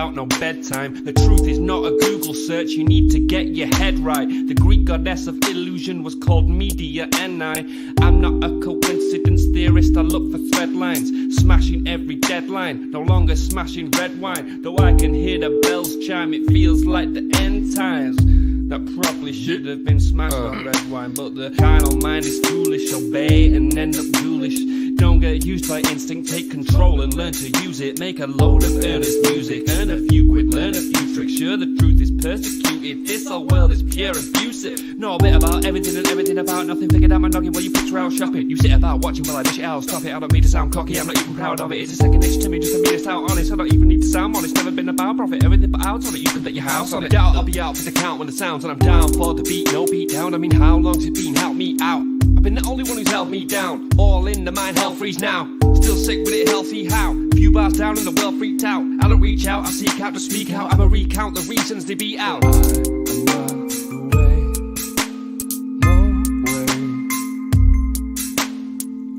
about no bedtime. The truth is not a Google search, you need to get your head right. The Greek goddess of illusion was called Media, and I'm not a coincidence theorist, I look for thread lines. Smashing every deadline, no longer smashing red wine. Though I can hear the bells chime, it feels like the end times. That probably should have been smashed on red wine, but the carnal mind is foolish. Obey and end up ghoulish. Don't get used by instinct, take control and learn to use it. Make a load of earnest music, earn a few quid, learn a few tricks. Sure, the truth is persecuted, this whole world is pure abusive. Know a bit about everything and everything about nothing. Figured out my noggin while you picture out shopping. You sit about watching while I dish it out. Stop it, I don't mean to sound cocky, I'm not even proud of it. It's a second nature to me, just for me to sound honest. I don't even need to sound honest, never been about profit. Everything but out on it, you can bet your house on it. Doubt I'll be out for the count when the sounds, and I'm down for the beat, no beat down. I mean, how long's it been? Help me out. I've been the only one who's held me down. All in the mind, hell freeze now. Still sick with it, healthy how? Few bars down and the world freaked out. I don't reach out, I seek out to speak out. I'ma recount the reasons they beat out. I'm not the way, no way.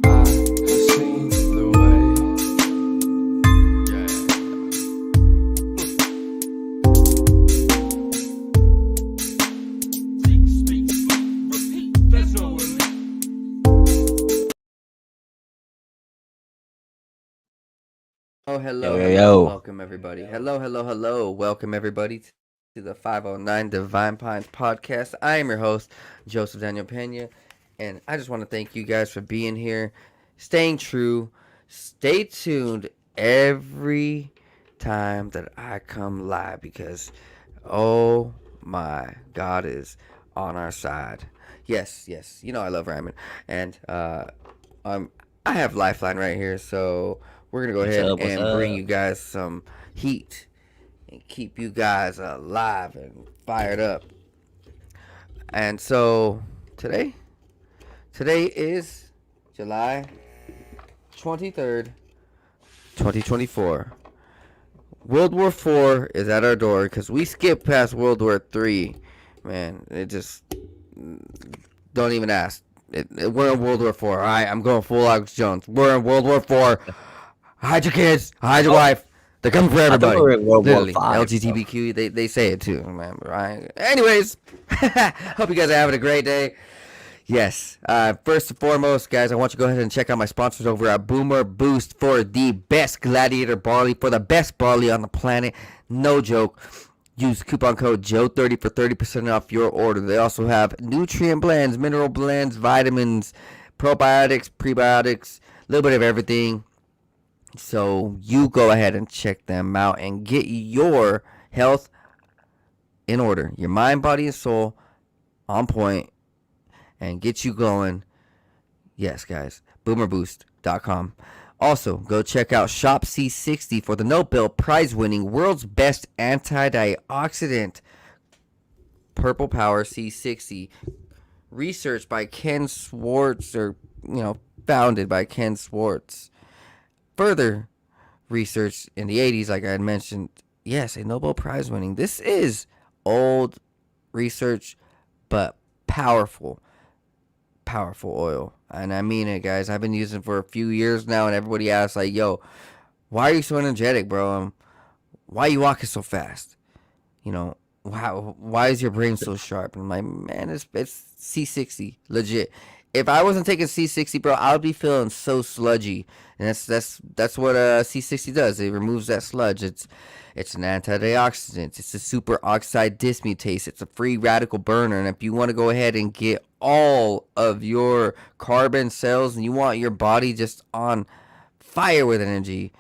I have seen the way. Yeah. Speak, repeat, there's no way. Oh, hello, Yo. hello, welcome everybody. Hello. Welcome everybody to the 509 Divine Pines podcast. I am your host, Joseph Daniel Pena, and I just want to thank you guys for being here, staying true, stay tuned every time that I come live because, oh my God is on our side. Yes, you know I love rhyming, and I have Lifeline right here, so we're going to go ahead and bring you guys some heat and keep you guys alive and fired up. And so today is July 23rd, 2024. World War IV is at our door because we skipped past World War III. Man, it just, don't even ask. We're in World War IV. All right, I'm going full Alex Jones. We're in World War IV. Hide your kids. Hide your wife. They're coming for everybody. Literally, LGBTQ. They say it too, man. Right? Anyways, hope you guys are having a great day. Yes. First and foremost, guys, I want you to go ahead and check out my sponsors over at Boomer Boost for the best gladiator barley, for the best barley on the planet. No joke. Use coupon code JOE30 for 30% off your order. They also have nutrient blends, mineral blends, vitamins, probiotics, prebiotics, a little bit of everything. So you go ahead and check them out and get your health in order. Your mind, body, and soul on point and get you going. Yes, guys. BoomerBoost.com. Also, go check out Shop C60 for the Nobel Prize-winning world's best antioxidant. Purple Power C60. Researched by Ken Swartz, founded by Ken Swartz. Further research in the 80s, like I had mentioned, yes, a Nobel Prize winning. This is old research, but powerful oil. And I mean it, guys. I've been using it for a few years now, and everybody asks, like, yo, why are you so energetic, bro? Why are you walking so fast? Why is your brain so sharp? And I'm like, man, it's C60, legit. If I wasn't taking C60, bro, I would be feeling so sludgy. And that's what C60 does. It removes that sludge. It's an antioxidant. It's a superoxide dismutase. It's a free radical burner. And if you want to go ahead and get all of your carbon cells and you want your body just on fire with energy,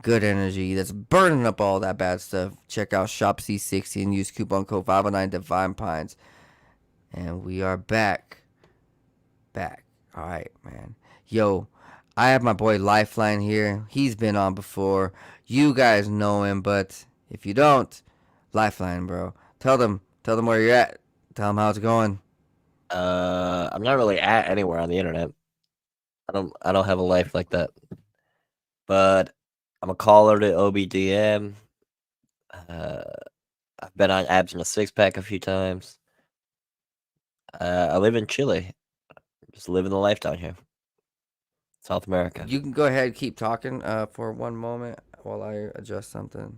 good energy that's burning up all that bad stuff, check out Shop C60 and use coupon code 509 Divine Pines. And we are back. All right, man. Yo, I have my boy Lifeline here. He's been on before. You guys know him, but if you don't, Lifeline, bro. Tell them where you're at. Tell them how it's going. I'm not really at anywhere on the internet. I don't have a life like that. But I'm a caller to OBDM. I've been on Abs in a Six Pack a few times. I live in Chile. Just living the life down here. South America. You can go ahead and keep talking for one moment while I adjust something.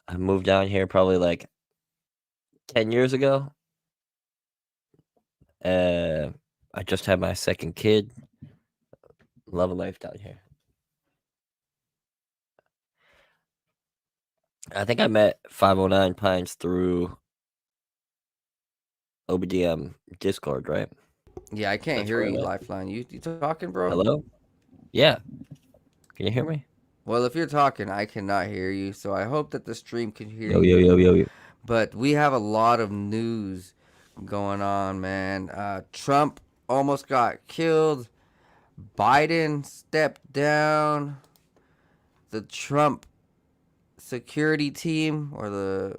I moved down here probably like 10 years ago. I just had my second kid. Love of life down here. I think I met 509 Pines through OBDM Discord, right? Yeah, I can't That's hear where I you, met. Lifeline. You talking, bro? Hello? Yeah. Can you hear me? Well, if you're talking, I cannot hear you. So I hope that the stream can hear Yo, yo, you. yo, yo, yo. But we have a lot of news going on, man. Trump almost got killed. Biden stepped down. The Trump security team, or the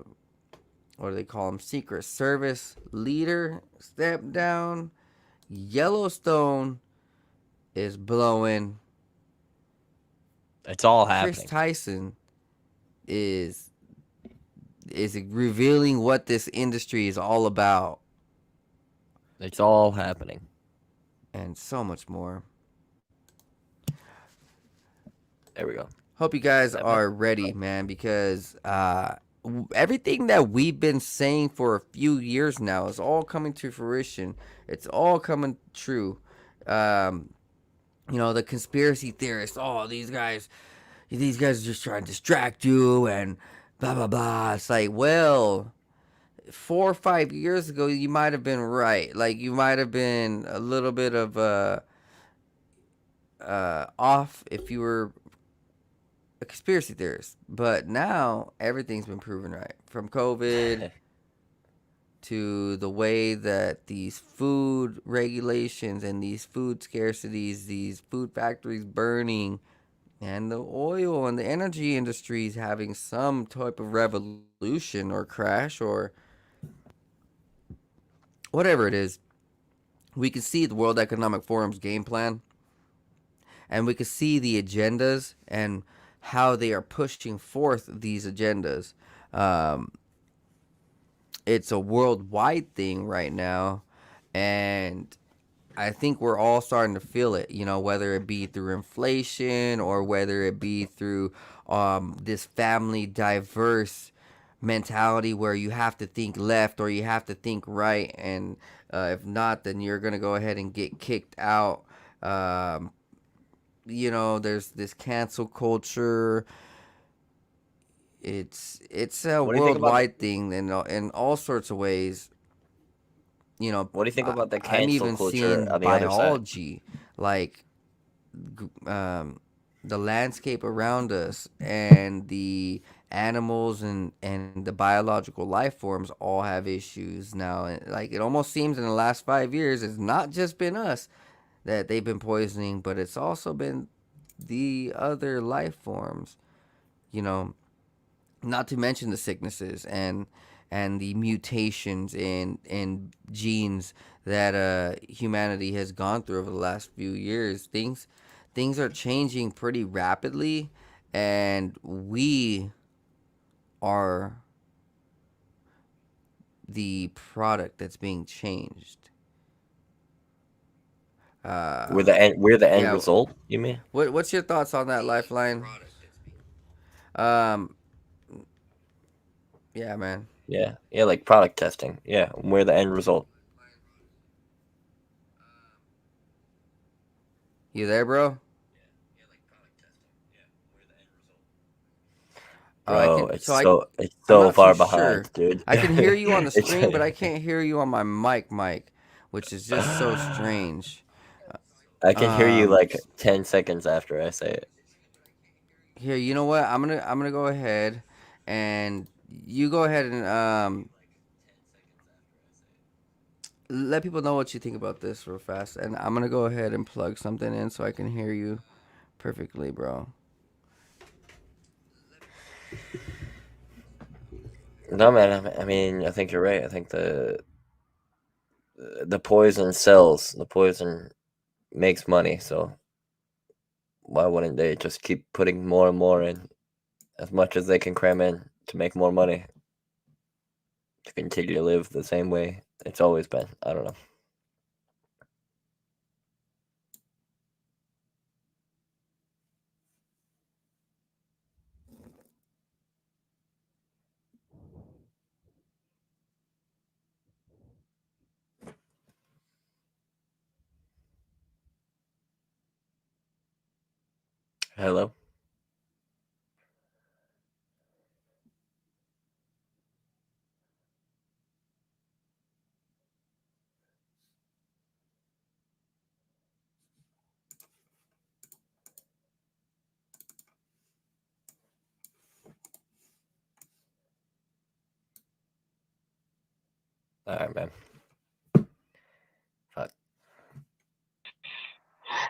what do they call him, Secret Service leader, stepped down. Yellowstone is blowing. It's all Chris happening. Tyson is revealing what this industry is all about, It's all happening. and so much more. There we go. Hope you guys That better? are ready, man, because everything that we've been saying for a few years now is all coming to fruition. It's all coming true. Um, the conspiracy theorists, oh, these guys are just trying to distract you and blah, blah, blah. It's like, well, 4 or 5 years ago, you might have been right. Like, you might have been a little bit of off if you were a conspiracy theorist. But now everything's been proven right. From COVID to the way that these food regulations and these food scarcities, these food factories burning, and the oil and the energy industries having some type of revolution or crash or whatever it is, we can see the World Economic Forum's game plan, and we can see the agendas and how they are pushing forth these agendas. Um, it's a worldwide thing right now, and I think we're all starting to feel it, whether it be through inflation or whether it be through this family diverse mentality where you have to think left or you have to think right. And if not, then you're going to go ahead and get kicked out. There's this cancel culture. It's a What do you think about the worldwide thing in all sorts of ways. What do you think about the I'm cancel even culture seeing on the other side? biology, like the landscape around us and the animals and the biological life forms all have issues now. And like it almost seems in the last 5 years, it's not just been us that they've been poisoning, but it's also been the other life forms. You know, not to mention the sicknesses and the mutations in genes that humanity has gone through over the last few years. Things are changing pretty rapidly, and we are the product that's being changed. We're the end Yeah. result, you mean? What's your thoughts on that, Lifeline? Um. Yeah, man. Yeah. Yeah, like product testing. Yeah, we're the end result. You there, bro? I Bro, can. it's So I. it's I'm so not too far behind, sure. dude. I can hear you on the It's screen, but I can't hear you on my mic, which is just so strange. I can hear you Um, like 10 seconds after I say it. Here, you know what? I'm gonna go ahead, and you go ahead and let people know what you think about this real fast. And I'm gonna go ahead and plug something in so I can hear you perfectly, bro. No, man, I mean, I think you're right. I think the poison sells. The poison makes money, so why wouldn't they just keep putting more and more in as much as they can cram in to make more money to continue to live the same way it's always been? I don't know. Hello. All right, man. Fuck.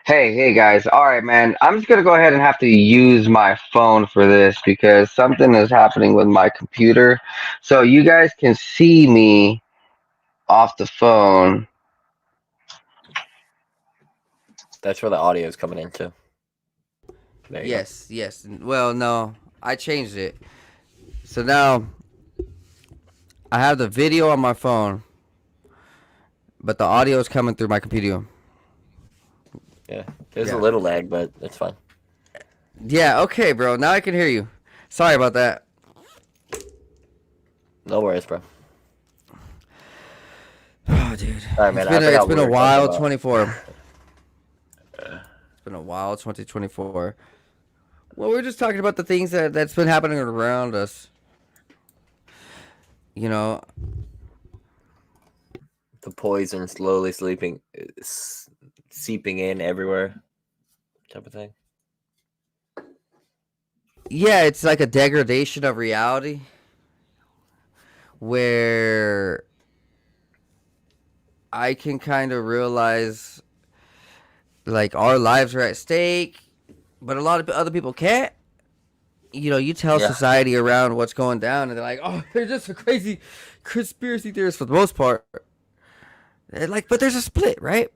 Hey guys. All right, man. I'm just gonna go ahead and have to use my phone for this because something is happening with my computer. So you guys can see me off the phone. That's where the audio is coming into. There you go. Yes. Well, no, I changed it. So now I have the video on my phone, but the audio is coming through my computer. Yeah. There's a Yeah. little lag, but it's fine. Yeah, okay, bro. Now I can hear you. Sorry about that. No worries, bro. Oh, dude. All right, man. It's I forgot been what we a were talking while, about. 24. It's been a while, 2024. Well, we're just talking about the things that's been happening around us. You know, The poison slowly seeping in everywhere, type of thing. yeah, it's like a degradation of reality where I can kind of realize like our lives are at stake, but a lot of other people can't. You know, you tell Yeah. society around what's going down, and they're like, "Oh, they're just a crazy conspiracy theorists for the most part." They're like, but there's a split, right?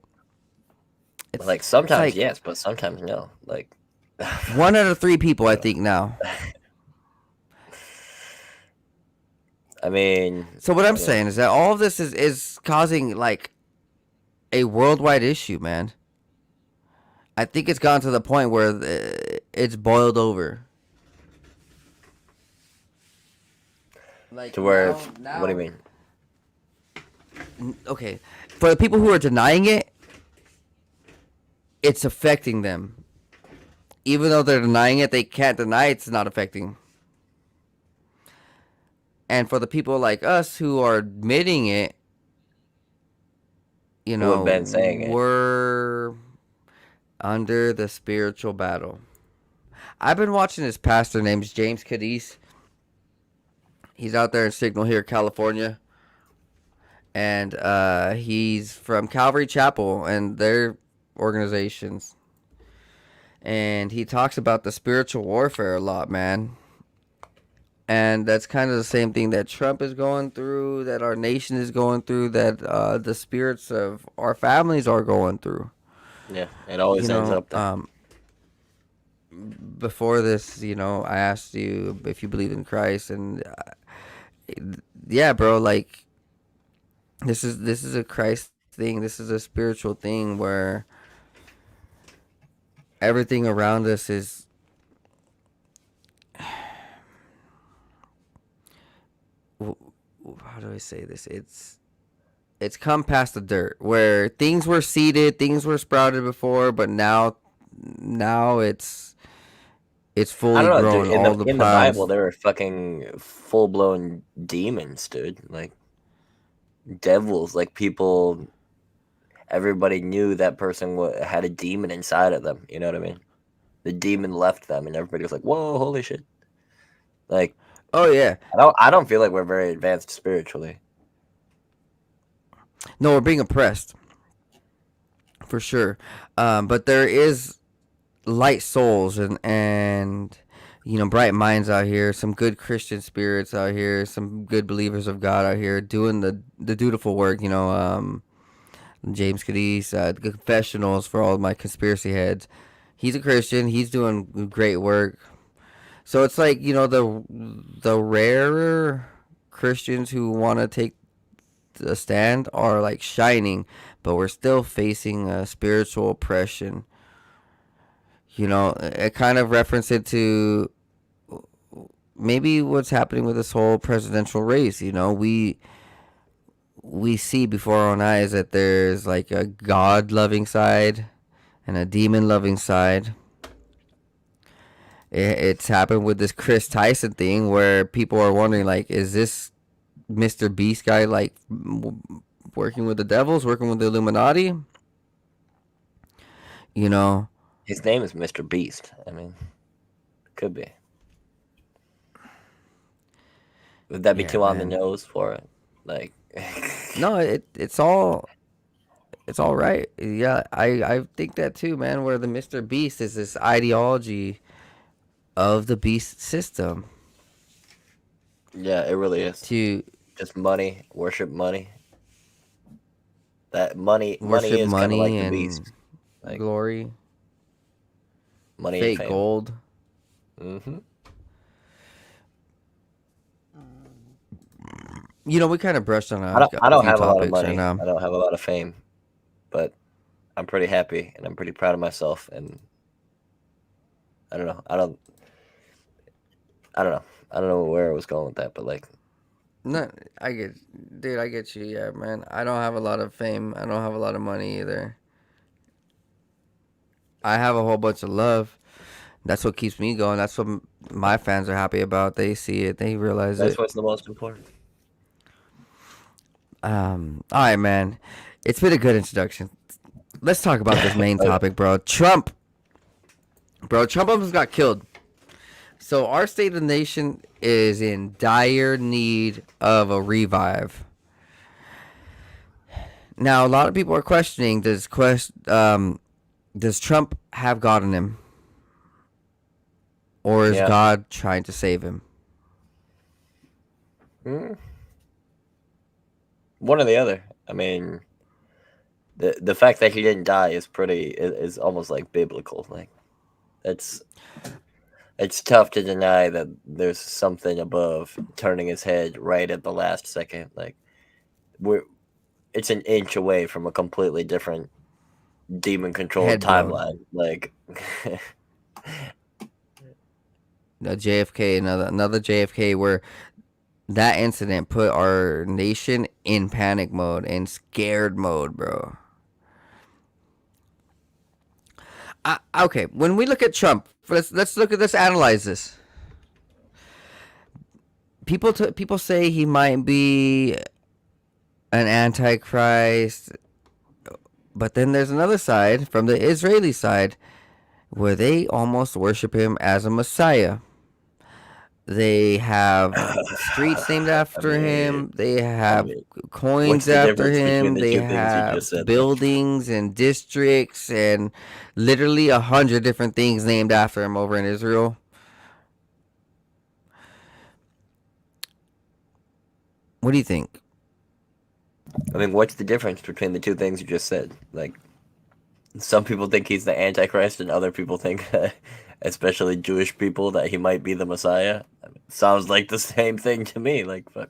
Like It's sometimes like yes, but sometimes no. Like 1 out of 3 people, I think now. I mean, So what I'm yeah. saying is that all of this is causing like a worldwide issue, man. I think it's gone to the point where it's boiled over. Like To where now, what do you mean? okay, for the people who are denying it, it's affecting them. Even though they're denying it, they can't deny it's not affecting. And for the people like us who are admitting it, you Who have know, been saying it? we're under the spiritual battle. I've been watching this pastor named James Cadiz. He's out there in Signal Hill, California. And he's from Calvary Chapel and their organizations. And he talks about the spiritual warfare a lot, man. And that's kind of the same thing that Trump is going through, that our nation is going through, that the spirits of our families are going through. Yeah, it always You ends know, up there. before this, you know, I asked you if you believe in Christ, and yeah, bro, like this is a Christ thing. This is a spiritual thing where everything around us is how do I say this? It's come past the dirt where things were seeded, things were sprouted before, but now it's I fully don't know, dude. grown. In All the the in the Bible, plants. there were fucking full blown demons, dude. Like devils. Like people, everybody knew that person had a demon inside of them. You know what I mean? The demon left them, and everybody was like, "Whoa, holy shit!" Like Oh yeah, I don't feel like we're very advanced spiritually. no, we're being oppressed for sure. But there is light souls and you know bright minds out here, some good Christian spirits out here, some good believers of God out here doing the dutiful work. You know, James Cadiz, the confessionals for all of my conspiracy heads. He's a Christian. He's doing great work. So it's like you know the rarer Christians who want to take a stand are like shining, but we're still facing a spiritual oppression. You know, it kind of reference it to maybe what's happening with this whole presidential race. You know, we see before our own eyes that there's like a God loving side and a demon loving side. It's happened with this Chris Tyson thing where people are wondering, like, is this Mr. Beast guy like working with the devils, working with the Illuminati? You know, His name is Mr. Beast. I mean, could be. Would that be yeah, too on the man. nose for it? Like, No, it's all right. Yeah, I think that too, man. Where the Mr. Beast is this ideology of the beast system yeah, it really is. to Just money, worship money. That money worship is kind of like money the and beast. Like glory, money and fake fame. gold. Hmm. You know, we kind of brushed on I a don't few have a lot of topics right money. now. I don't have a lot of fame, but I'm pretty happy and I'm pretty proud of myself. And I don't know. I don't know. I don't know where I was going with that, but like, No, dude, I get you. Yeah, man. I don't have a lot of fame. I don't have a lot of money either. I have a whole bunch of love. That's what keeps me going. That's what my fans are happy about. They see it. They realize that's it. what's the most important. All right, man. It's been a good introduction. Let's talk about this main Okay. topic, bro. Trump. Bro, Trump almost got killed. So our state of the nation is in dire need of a revive. Now, a lot of people are questioning does Trump have God in him? Or is Yeah. God trying to save him? Mm, one or the other. I mean, the fact that he didn't die is is almost like biblical. Like it's tough to deny that there's something above turning his head right at the last second. Like we're it's an inch away from a completely different demon controlled Head blown. timeline. Like No, JFK, another JFK where that incident put our nation in panic mode and scared mode, bro. Okay, when we look at Trump, let's analyze this. People say he might be an antichrist, but then there's another side from the Israeli side where they almost worship him as a messiah. They have streets named I after mean him. They I have mean what's coins the after difference between him. the They two things you have just said? Like buildings and districts and literally 100 different things named after him over in Israel. What do you think? I mean, what's the difference between the two things you just said? Like some people think he's the Antichrist, and other people think, especially Jewish people, that he might be the Messiah. I mean, sounds like the same thing to me. Like, but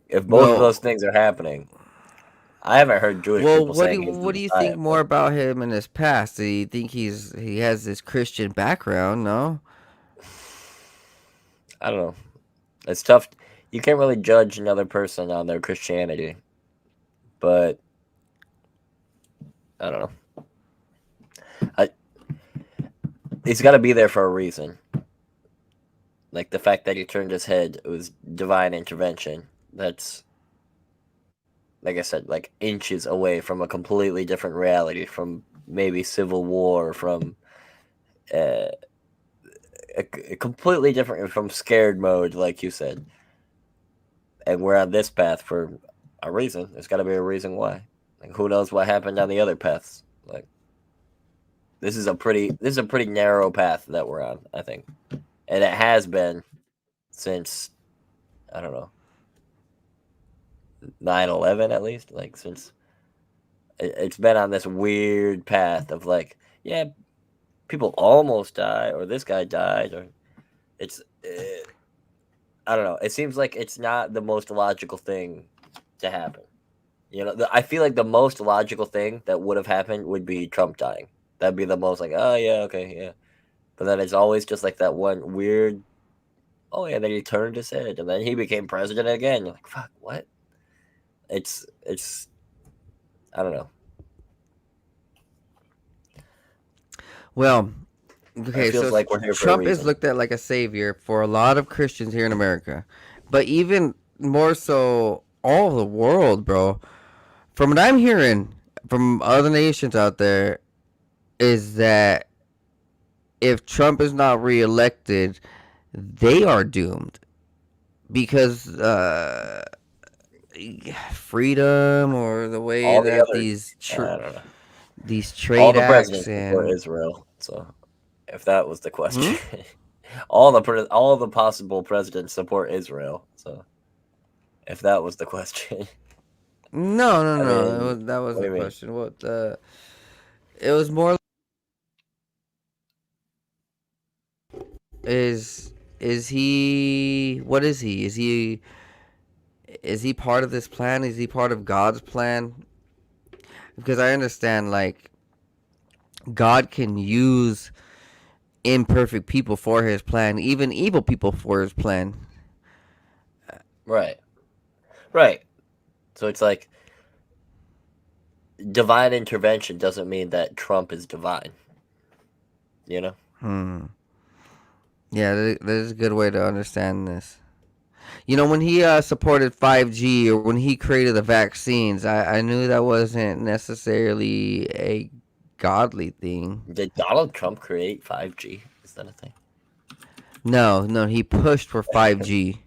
if both of those Well, things are happening, I haven't heard Jewish well, people saying he's the what do you think Messiah. more But about him in his past? Do you think he has this Christian background? No. I don't know. It's tough. You can't really judge another person on their Christianity, but I don't know. I, he's got to be there for a reason. Like the fact that he turned his head, it was divine intervention. That's like I said, like inches away from a completely different reality, from maybe civil war, from uh, a completely different from scared mode, like you said. And we're on this path for a reason. There's got to be a reason why. Like who knows what happened on the other paths? Like this is a pretty narrow path that we're on, I think, and it has been since I don't know 9/11 at least. Like since it's been on this weird path of like, yeah, people almost die, or this guy died, or it's I don't know. It seems like it's not the most logical thing to happen. You know, I feel like the most logical thing that would have happened would be Trump dying. That'd be the most like, oh yeah, okay, yeah. But then it's always just like that one weird. Oh yeah, then he turned his head, and then he became president again. You're like, fuck, what? It's I don't know. Well, It okay, feels so like we're here for a Trump is reason. looked at like a savior for a lot of Christians here in America, but even more so, all the world, bro. From what I'm hearing from other nations out there, is that if Trump is not reelected, they are doomed because freedom or the way All the that other, I don't know. these All trade the acts presidents support and Israel. So if that was the hmm? question, all the possible presidents support Israel. So if that was the question, No, no, I no. mean, That was what do the you mean? question. It was more is is he what is he? Is he part of this plan? Is he part of God's plan? Because I understand like God can use imperfect people for his plan, even evil people for his plan. Right, right. So it's like divine intervention doesn't mean that Trump is divine. You know? Hmm. Yeah, that is a good way to understand this. You know, when he supported 5G or when he created the vaccines, I knew that wasn't necessarily a godly thing. Did Donald Trump create 5G? Is that a thing? No, no, he pushed for 5G.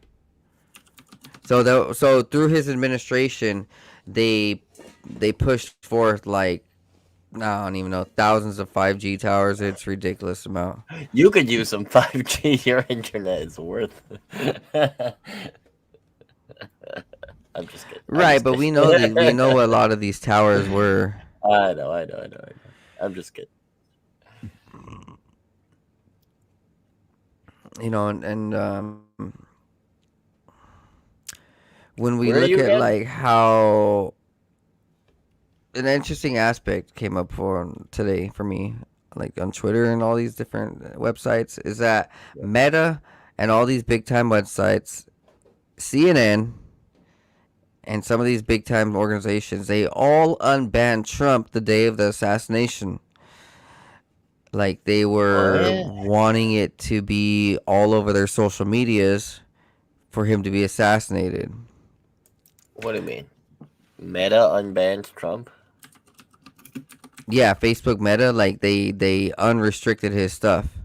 So through his administration, they they pushed forth like I don't even know thousands of 5G towers. It's ridiculous amount. You could use some 5G. Your internet is worth. I'm just kidding. I'm Right, just but kidding. we know what a lot of these towers were. I know. I'm just kidding. You know, when we Where are look you at again? like how an interesting aspect came up for today for me, like on Twitter and all these different websites, is that Meta and all these big time websites, CNN, and some of these big time organizations, they all unbanned Trump the day of the assassination. Like they were What? wanting it to be all over their social medias for him to be assassinated. What do you mean? Meta unbanned Trump? Yeah, Facebook Meta, like they unrestricted his stuff.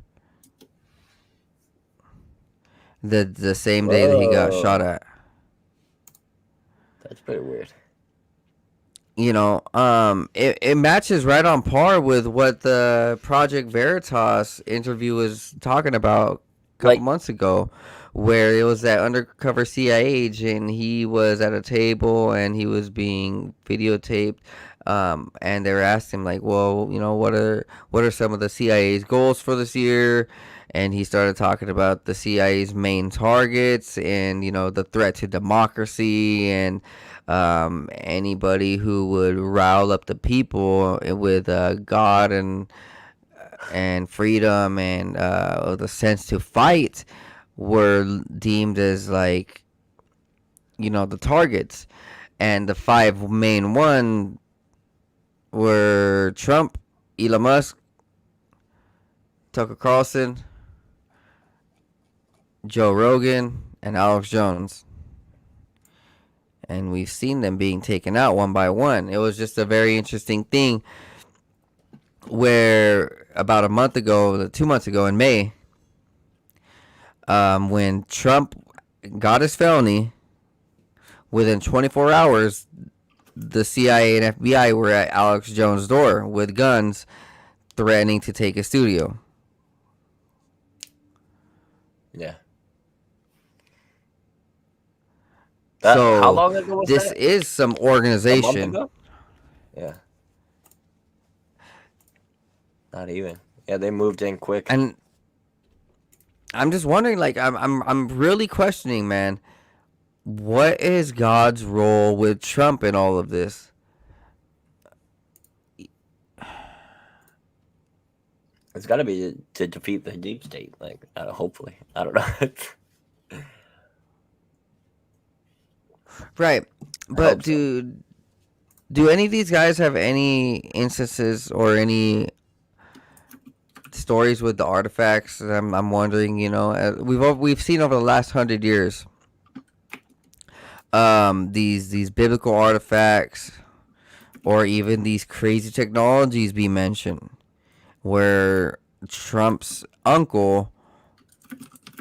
The same day that he got shot Whoa, at. that's pretty weird. You know, it matches right on par with what the Project Veritas interview was talking about a couple Like, months ago, where it was that undercover CIA agent. He was at a table and he was being videotaped. And they were asking him like, well, you know, what are some of the CIA's goals for this year? And he started talking about the CIA's main targets and you know the threat to democracy and anybody who would rile up the people with God and freedom and the sense to fight were deemed as like you know the targets, and the five main one were Trump, Elon Musk, Tucker Carlson, Joe Rogan, and Alex Jones. And we've seen them being taken out one by one. It was just a very interesting thing where about a month ago, 2 months ago in May, when Trump got his felony, within 24 hours, the CIA and FBI were at Alex Jones' door with guns, threatening to take his studio. yeah. How So long ago was this that? is some A month organization, ago? Yeah, not even. Yeah, they moved in quick. and I'm just wondering, like, I'm really questioning, man. What is God's role with Trump in all of this? It's got to be to defeat the deep state. Like, hopefully, I don't know. Right. I hope But so. do any of these guys have any instances or any stories with the artifacts. I'm wondering, we've seen over the last 100 years, these biblical artifacts, or even these crazy technologies be mentioned, where Trump's uncle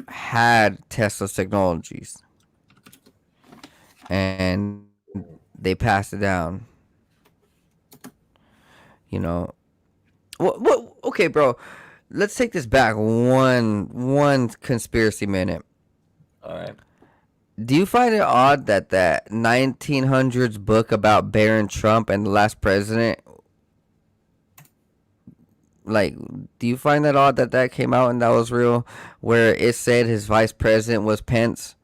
had Tesla's technologies, and they passed it down. You know, what? Okay, bro. Let's take this back one conspiracy minute. All right. Do you find it odd that that 1900s book about Baron Trump and the last president, like, do you find that odd that that came out and that was real, where it said his vice president was Pence?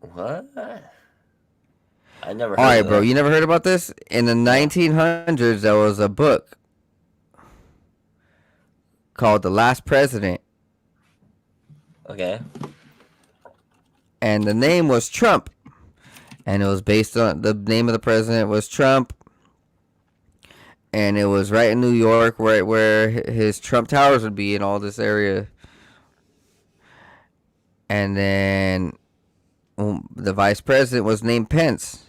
What? I never All heard right, of bro, that. you never heard about this? In the 1900s, there was a book called The Last President, Okay. and the name was Trump, and it was based on the name of the president was Trump, and it was right in New York, right where his Trump Towers would be in all this area. And then the vice president was named Pence.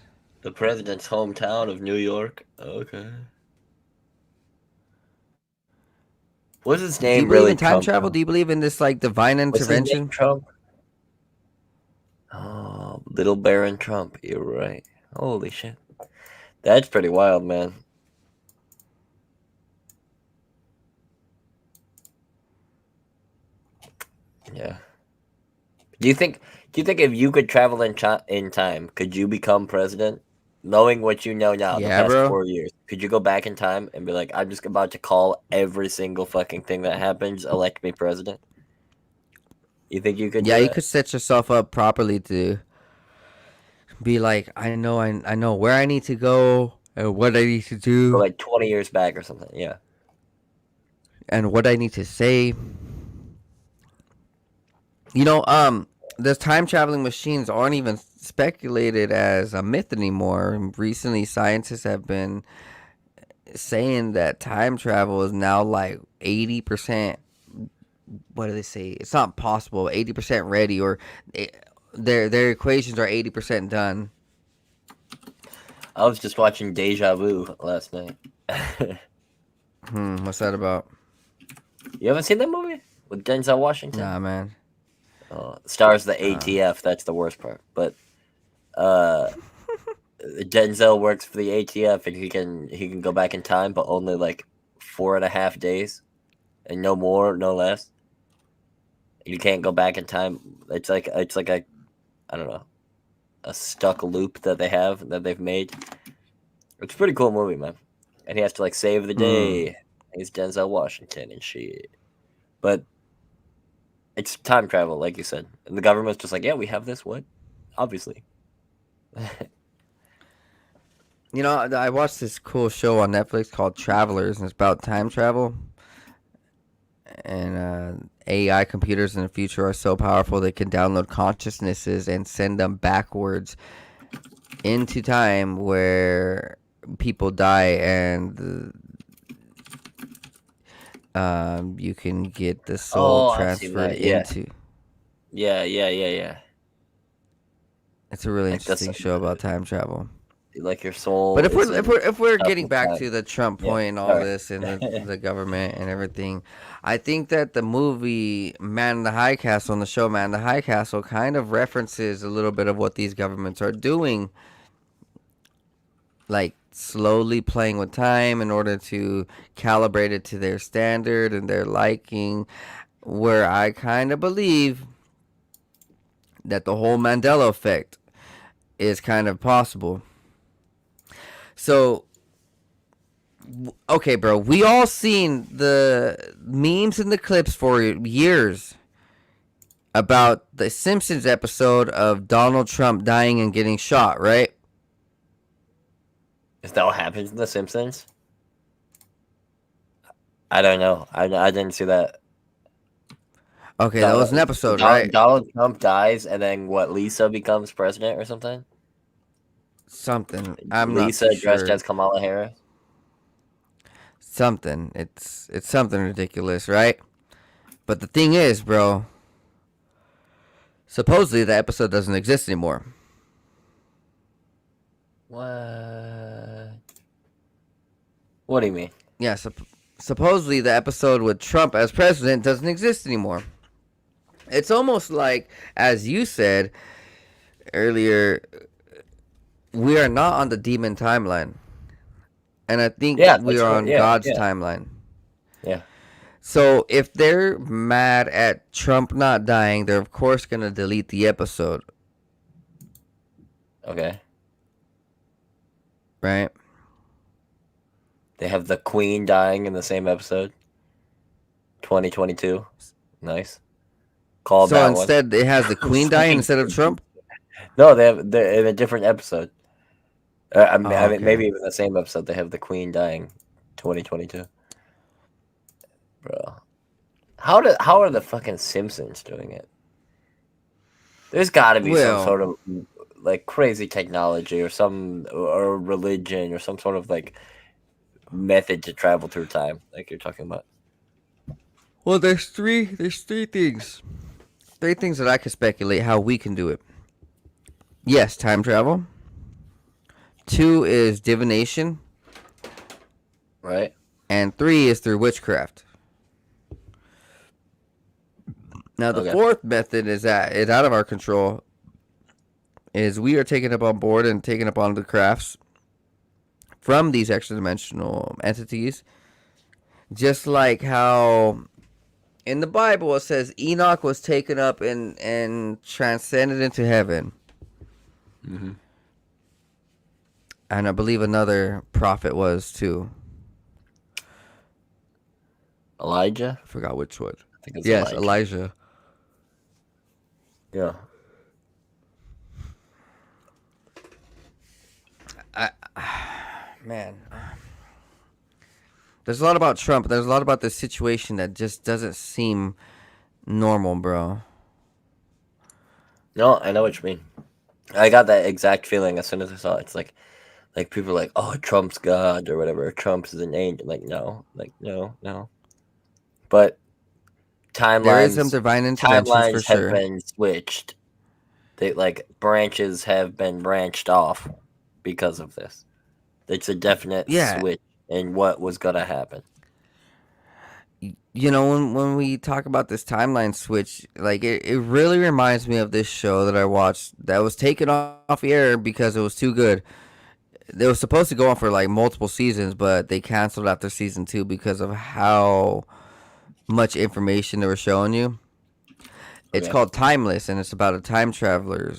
The president's hometown of New York. Okay. What's his Do you name believe really in time come travel? from? Do you believe in this like divine What's his name, intervention? Trump? Oh, little Baron Trump. You're right. Holy shit. That's pretty wild, man. Yeah. Do you think if you could travel in time, could you become president? Knowing what you know now, the Yeah, past bro. 4 years, could you go back in time and be like, I'm just about to call every single fucking thing that happens, elect me president? You think you could Yeah, do you that? could set yourself up properly to be like, I know where I need to go and what I need to Go do like 20 years back or something. Yeah. and what I need to say. The time traveling machines aren't even speculated as a myth anymore. Recently, scientists have been saying that time travel is now like 80%. What do they say? It's not possible. 80% ready, or their equations are 80% done. I was just watching Deja Vu last night. What's that about? You haven't seen that movie? With Denzel Washington? Nah, man. Stars the Nah. ATF. That's the worst part. But uh, Denzel works for the ATF, and he can go back in time, but only like 4.5 days, and no more, no less. You can't go back in time. It's like a, I don't know, a stuck loop that they've made. It's a pretty cool movie, man. And he has to like save the day. He's Denzel Washington and shit. But it's time travel, like you said. And the government's just like, yeah, we have this. What? Obviously. I watched this cool show on Netflix called Travelers, and it's about time travel. And AI computers in the future are so powerful they can download consciousnesses and send them backwards into time where people die, and you can get the soul I've seen transferred that. Yeah. into. Yeah. It's a really Like that's interesting show about time travel. like your soul. But if is we're stuck getting in back time. to the Trump Yeah, point and all sorry. this and the government and everything, I think that the movie Man in the High Castle and the show Man in the High Castle kind of references a little bit of what these governments are doing, like slowly playing with time in order to calibrate it to their standard and their liking, where I kind of believe that the whole Mandela effect is kind of possible. So, okay, bro, we all seen the memes and the clips for years about the Simpsons episode of Donald Trump dying and getting shot, right? Is that what happens in The Simpsons? I don't know. I didn't see that. Okay, that was an episode, right? Donald Trump dies, and then what? Lisa becomes president or something? Something. I'm not Lisa too dressed sure. as Kamala Harris. something. It's something ridiculous, right? But the thing is, bro, supposedly the episode doesn't exist anymore. What? What do you mean? Yeah, supposedly the episode with Trump as president doesn't exist anymore. It's almost like, as you said earlier, we are not on the demon timeline. And I think Yeah, we that's are right. on Yeah, God's yeah, timeline. yeah. So if they're mad at Trump not dying, they're of course going to delete the episode, Okay. right? They have the Queen dying in the same episode. 2022. Nice. Called So that one. instead, it has the Queen dying instead of Trump? No, they're in a different episode. I mean, Oh, okay. maybe even the same episode. They have the Queen dying, 2022. Bro, how are the fucking Simpsons doing it? There's got to be some sort of like crazy technology or religion or some sort of like method to travel through time, like you're talking about. Well, there's three things. Three things that I could speculate how we can do it. Yes, time travel. 2 is divination. Right. And 3 is through witchcraft. Now, the fourth method is out of our control. Is we are taking up on board and taking up on the crafts from these extra dimensional entities. Just like how in the Bible it says Enoch was taken up and transcended into heaven. Mm-hmm. And I believe another prophet was too. Elijah? I forgot which one. I think it's yes, Elijah. Yeah. Man. There's a lot about Trump. There's a lot about this situation that just doesn't seem normal, bro. No, I know what you mean. I got that exact feeling as soon as I saw it. It's like people are like, oh, Trump's God or whatever. Trump's an angel. No. But There is some divine interventions for sure. Timelines have been switched. They branches have been branched off because of this. It's a definite switch in what was gonna happen. You know, when we talk about this timeline switch, it really reminds me of this show that I watched that was taken off the air because it was too good. They were supposed to go on for multiple seasons, but they canceled after season 2 because of how much information they were showing you. It's called Timeless, and it's about a time traveler.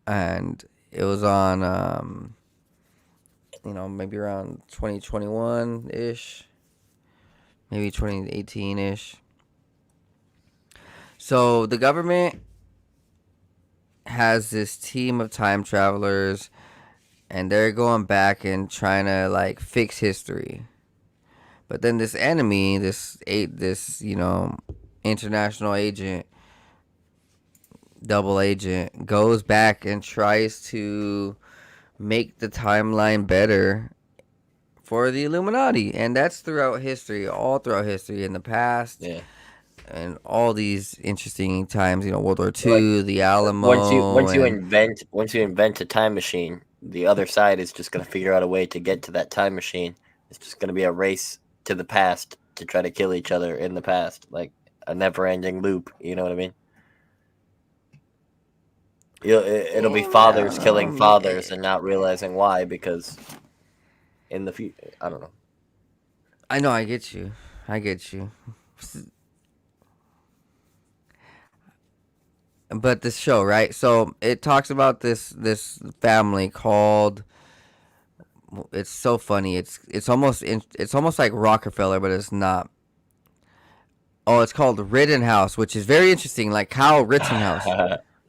And it was on, maybe around 2021-ish. Maybe 2018-ish. So the government has this team of time travelers, and they're going back and trying to fix history. But then this enemy, this international agent, double agent, goes back and tries to make the timeline better for the Illuminati. And that's throughout history, all throughout history, in the past. Yeah. And all these interesting times, World War II, the Alamo. Once you invent a time machine, the other side is just gonna figure out a way to get to that time machine. It's just gonna be a race to the past to try to kill each other in the past, like a never-ending loop. You know what I mean? It'll be fathers killing fathers and not realizing why, because in the future, I don't know. I know, I get you. But this show, right? So it talks about this family called. It's so funny. It's almost like Rockefeller, but it's not. Oh, it's called Rittenhouse, which is very interesting. Like Kyle Rittenhouse.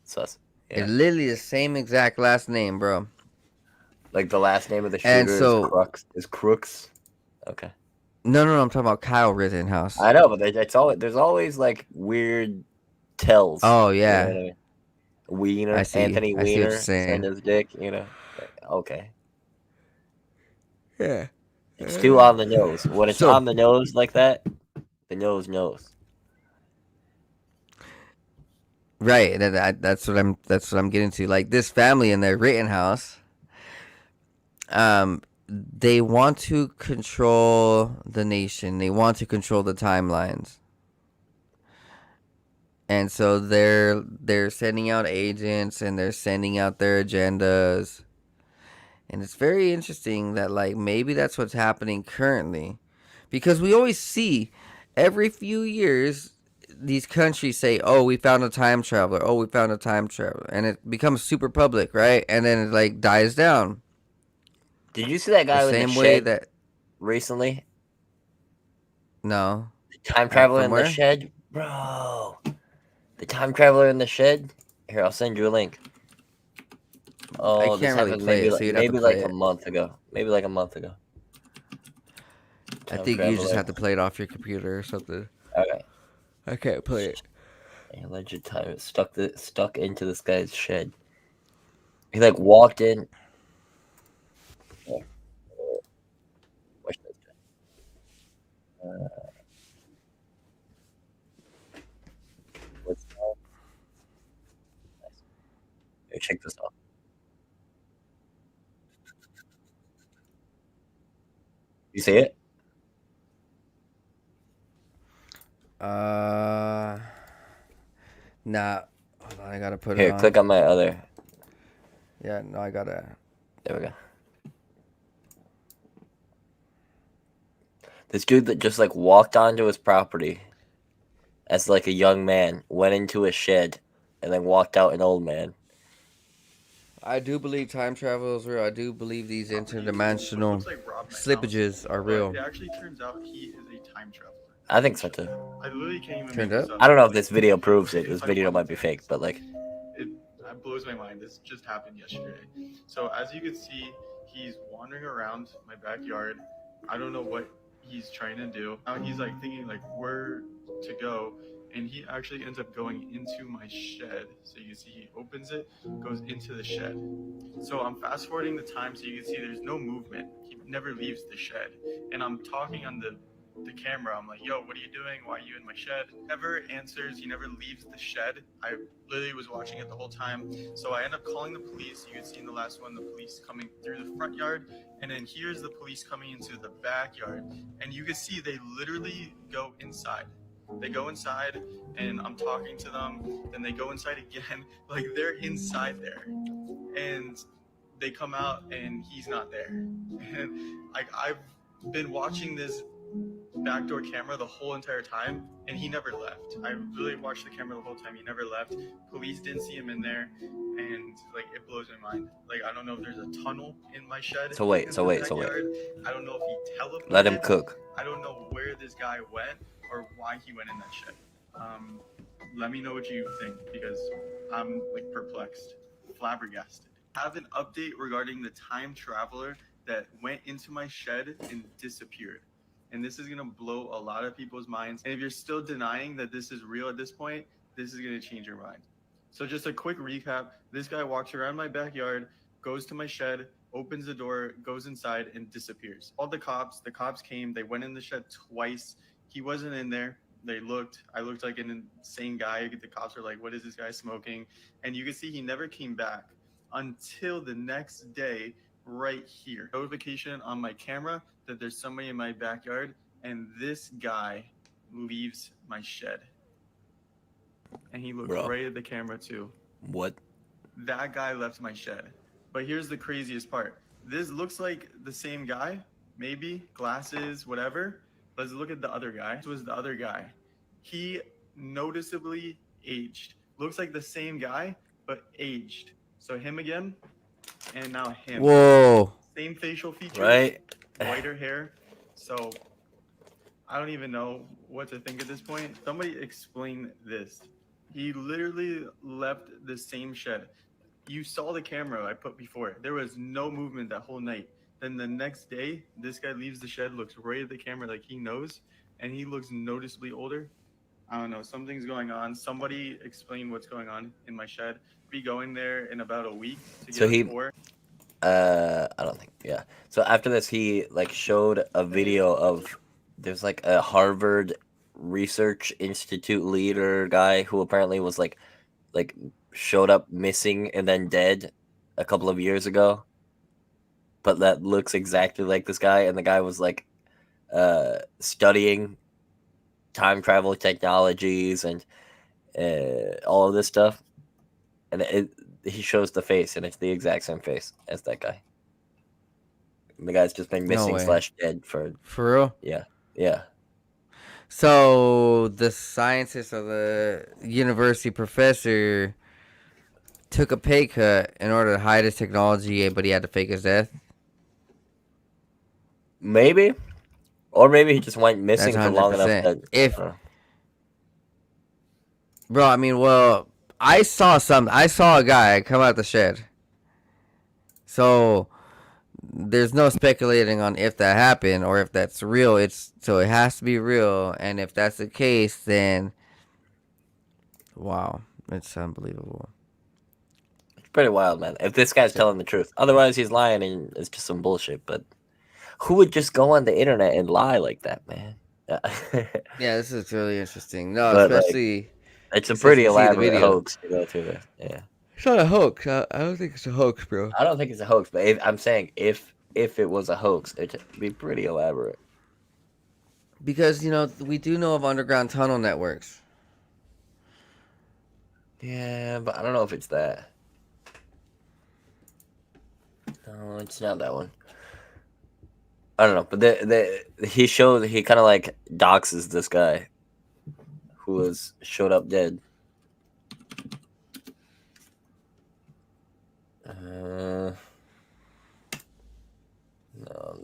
Sus. Yeah. It's literally the same exact last name, bro. Like the last name of the shooter is Crooks. Okay. No, I'm talking about Kyle Rittenhouse. I know, but there's always weird tells. Oh yeah. You know what I mean? Wiener, Anthony Wiener, send his dick. Okay. Yeah. It's too on the nose. When it's So- on the nose like that, the nose knows. Right, that's what I'm getting to. Like this family in their Rittenhouse, they want to control the nation. They want to control the timelines, and so they're sending out agents and they're sending out their agendas. And it's very interesting that like maybe that's what's happening currently, because we always see every few years these countries say, "Oh, we found a time traveler. Oh, we found a time traveler," and it becomes super public, right? And then it like dies down. Did you see that The guy in the same way shed that recently? no, The time traveler from in the where? shed? Bro. The time traveler in the shed? Here, I'll send you a link. I Oh, this can't really happened play it, so you'd have to maybe play like a it. month ago. Maybe like a month ago. I Time think you just traveler. have to play it off your computer or something. Okay. I can't play it. Alleged time stuck into this guy's shed. He like walked in. Yeah. Watch this guy. What's that? Nice. Here, check this out. You see it? Nah. Hold on, I gotta put it Here, on. click on my other. Yeah, no, I gotta. There we go. This dude that just like walked onto his property as like a young man, went into a shed, and then walked out an old man. I do believe time travel is real. I do believe these interdimensional slippages are real. It actually turns out he is a time traveler. I think so too. I literally can't even Turned make this up? up. I don't know if this video proves it. This video might be fake, but like, It blows my mind. This just happened yesterday. So as you can see, he's wandering around my backyard. I don't know what he's trying to do. Now he's like thinking like where to go, and he actually ends up going into my shed. So you can see he opens it, goes into the shed. So I'm fast forwarding the time so you can see there's no movement. He never leaves the shed. And I'm talking on the camera. I'm like, yo, what are you doing? Why are you in my shed? Never answers. He never leaves the shed. I literally was watching it the whole time. So I end up calling the police. You can see in the last one, the police coming through the front yard. And then here's the police coming into the backyard. And you can see they literally go inside. They go inside and I'm talking to them. Then they go inside again. Like they're inside there. And they come out and he's not there. And like I've been watching this backdoor camera the whole entire time and he never left. I really watched the camera the whole time. He never left. Police didn't see him in there, and like it blows my mind. Like I don't know if there's a tunnel in my shed. So wait. I don't know if he teleported. Let him cook. I don't know where this guy went or why he went in that shed. Let me know what you think because I'm like perplexed, flabbergasted. I have an update regarding the time traveler that went into my shed and disappeared. And this is gonna blow a lot of people's minds. And if you're still denying that this is real at this point, this is gonna change your mind. So just a quick recap, this guy walks around my backyard, goes to my shed, opens the door, goes inside, and disappears. All the cops came, they went in the shed twice. He wasn't in there. They looked, I looked like an insane guy. The cops were like, what is this guy smoking? And you can see he never came back until the next day right here. Notification on my camera that there's somebody in my backyard, and this guy leaves my shed. And he looks Bro. right at the camera too. What? That guy left my shed. But here's the craziest part. This looks like the same guy, maybe, glasses, whatever. Let's look at the other guy. This was the other guy. He noticeably aged. Looks like the same guy, but aged. So him again, and now him. Whoa. Same facial features, Right? whiter hair. So I don't even know what to think at this point. Somebody explain this. He literally left the same shed. You saw the camera I put before it. There was no movement that whole night. Then the next day, this guy leaves the shed, looks right at the camera like he knows, and he looks noticeably older. I don't know. Something's going on. Somebody explain what's going on in my shed. Be going there in about a week to get So a he- tour. I don't think. Yeah. So after this, he like showed a video of there's like a Harvard Research Institute leader guy who apparently was like showed up missing and then dead a couple of years ago, but that looks exactly like this guy, and the guy was like studying time travel technologies and all of this stuff, and he shows the face, and it's the exact same face as that guy. And the guy's just been No missing way. / dead for real? yeah. So the scientist or the university professor took a pay cut in order to hide his technology, but he had to fake his death. Maybe, or maybe he just went missing That's for long enough 100%. that If I don't know. Bro, I mean, well, I saw a guy come out the shed. So there's no speculating on if that happened or if that's real. So it has to be real, and if that's the case, then wow, it's unbelievable. It's pretty wild, man. If this guy's telling the truth, otherwise he's lying and it's just some bullshit. But who would just go on the internet and lie like that, man? Yeah, this is really interesting. No, But, like, especially it's a since pretty you see the elaborate video. hoax to go through this. Yeah, It's not a hoax. I don't think it's a hoax, bro. I don't think it's a hoax, but I'm saying if it was a hoax, it'd be pretty elaborate. Because, we do know of underground tunnel networks. Yeah, but I don't know if it's that. No, it's not that one. I don't know, but he kind of like doxes this guy who showed up dead. No,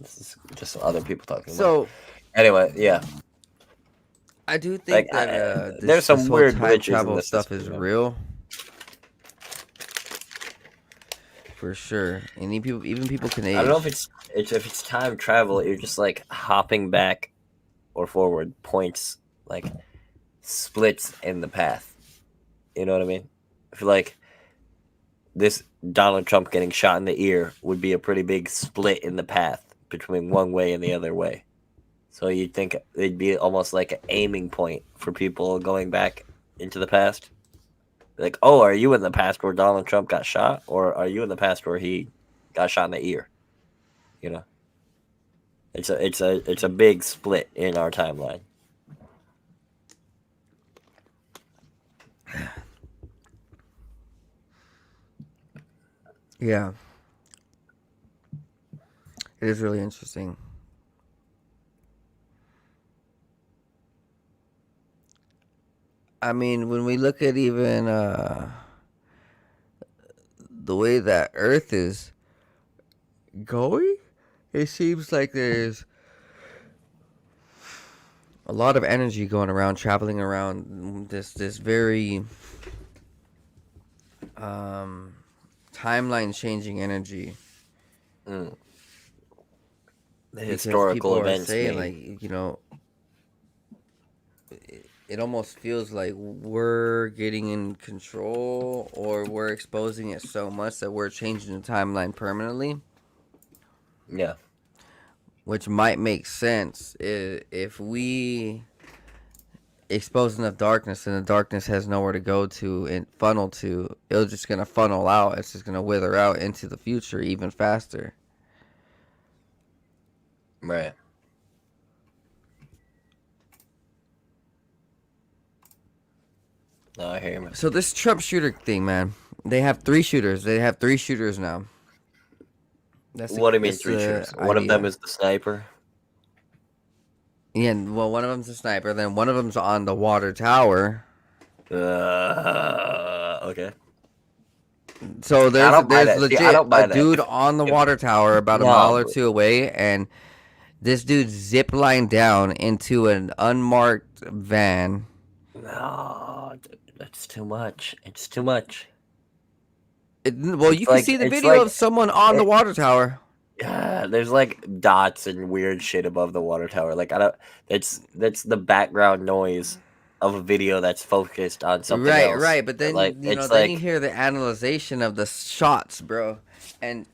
this is just some other people talking. So, anyway, yeah. I do think Like, that there's some this whole weird time glitches in travel this stuff system, is you know? real. For sure. And even people can age. I don't know if it's time travel. You're just like hopping back or forward points, like splits in the path. You know what I mean? I feel like this Donald Trump getting shot in the ear would be a pretty big split in the path between one way and the other way. So you'd think it'd be almost like an aiming point for people going back into the past. Like, oh, are you in the past where Donald Trump got shot, or are you in the past where he got shot in the ear? You know, it's a big split in our timeline. Yeah. It is really interesting. I mean, when we look at even the way that Earth is going, it seems like there's a lot of energy going around, traveling around this very timeline changing energy. The Because historical people are events, saying, maybe. like, it almost feels like we're getting in control, or we're exposing it so much that we're changing the timeline permanently. Yeah. Which might make sense if we expose enough darkness and the darkness has nowhere to go to and funnel to, it's just going to funnel out. It's just going to wither out into the future even faster. Right. No, I hear you, man. So this Trump shooter thing, man, they have 3 shooters. They have 3 shooters now. What do you mean 3 shooters? One of them is the sniper. Yeah, well, one of them's a sniper. Then one of them's on the water tower. Okay. So there's legit a dude If- on the water tower about a No, mile or but- 2 away, and this dude zip-lined down into an unmarked van. No, that's too much. It's too much. Well, you can like- see the it's video like- of someone on the water tower. Yeah, there's like dots and weird shit above the water tower. Like I don't. That's the background noise of a video that's focused on something Right, else. right. But then Like you know, it's then you like hear the analyzation of the shots, bro, and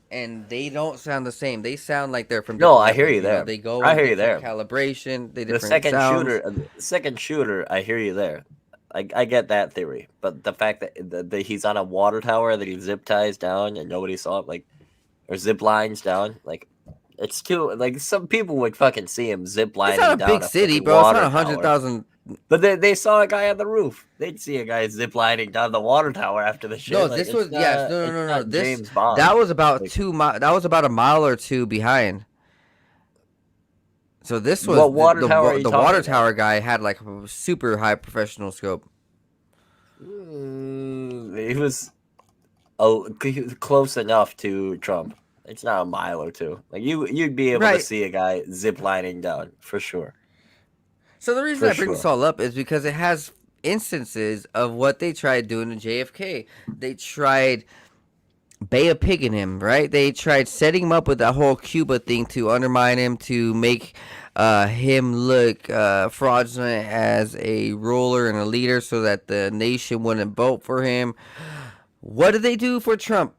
they don't sound the same. They sound like they're from no, different I hear weapons. you You know, there. they go I in hear you different there. calibration, they The different sounds. second shooter, I hear you there. I get that theory, but the fact that he's on a water tower that he zip ties down and nobody saw it, like, or zip lines down, like, it's too like some people would fucking see him zip It's not lining a down big a city, fucking bro. It's not water 100,000. tower. But they saw a guy on the roof. They'd see a guy zip lining down the water tower after the shit. No, Like this was no, it's no, no, no. not This James Bond. that was about Like, 2 mi. That was about a mile or two behind. So this was what water tower are you the talking water about? tower guy had like a super high professional scope. He was close enough to Trump. It's not a mile or two. Like you'd be able to Right. see a guy zip lining down for sure. So the reason For I bring this sure. all up is because it has instances of what they tried doing to JFK. They tried Bay of Pigging him, right? They tried setting him up with that whole Cuba thing to undermine him, to make him look fraudulent as a ruler and a leader so that the nation wouldn't vote for him. What did they do for Trump?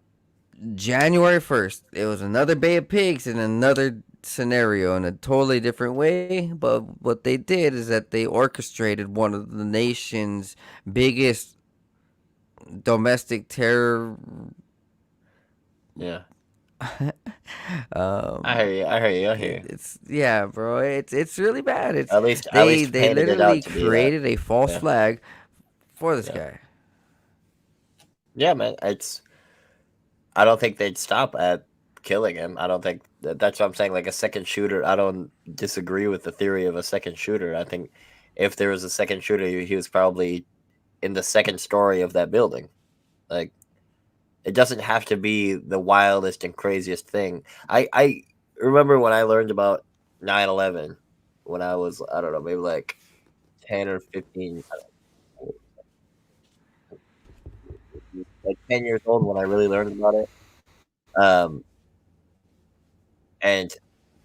January 1st, it was another Bay of Pigs in another scenario in a totally different way. But what they did is that they orchestrated one of the nation's biggest domestic terror. Yeah. I hear you. I hear you. It's bro. It's really bad. It's At least they painted it literally out to be that. created a false Yeah. flag for this Yeah. guy. Yeah, man. I don't think they'd stop at killing him. I don't think that's what I'm saying. Like a second shooter, I don't disagree with the theory of a second shooter. I think if there was a second shooter, he was probably in the second story of that building. Like, it doesn't have to be the wildest and craziest thing. I remember when I learned about 9/11 when I was, I don't know, maybe like 10 or 15, like 10 years old when I really learned about it. And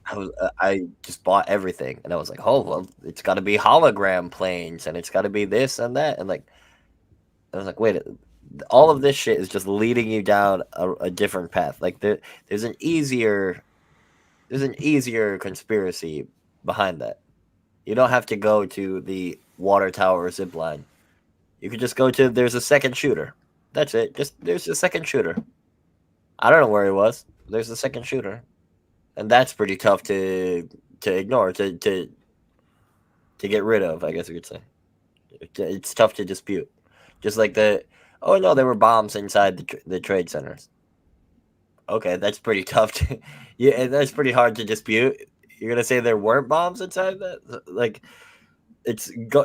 I just bought everything, and I was like, oh, well, it's got to be hologram planes, and it's got to be this and that, and like, I was like, wait, all of this shit is just leading you down a different path. Like there's an easier conspiracy behind that. You don't have to go to the water tower zip line. You could just go to there's a second shooter. That's it. Just there's a second shooter. I don't know where he was. There's a second shooter. And that's pretty tough to ignore, to get rid of, I guess you could say. It's tough to dispute. Just like oh no, there were bombs inside the trade centers. Okay, that's pretty tough to, yeah, that's pretty hard to dispute. You're gonna say there weren't bombs inside that? Like,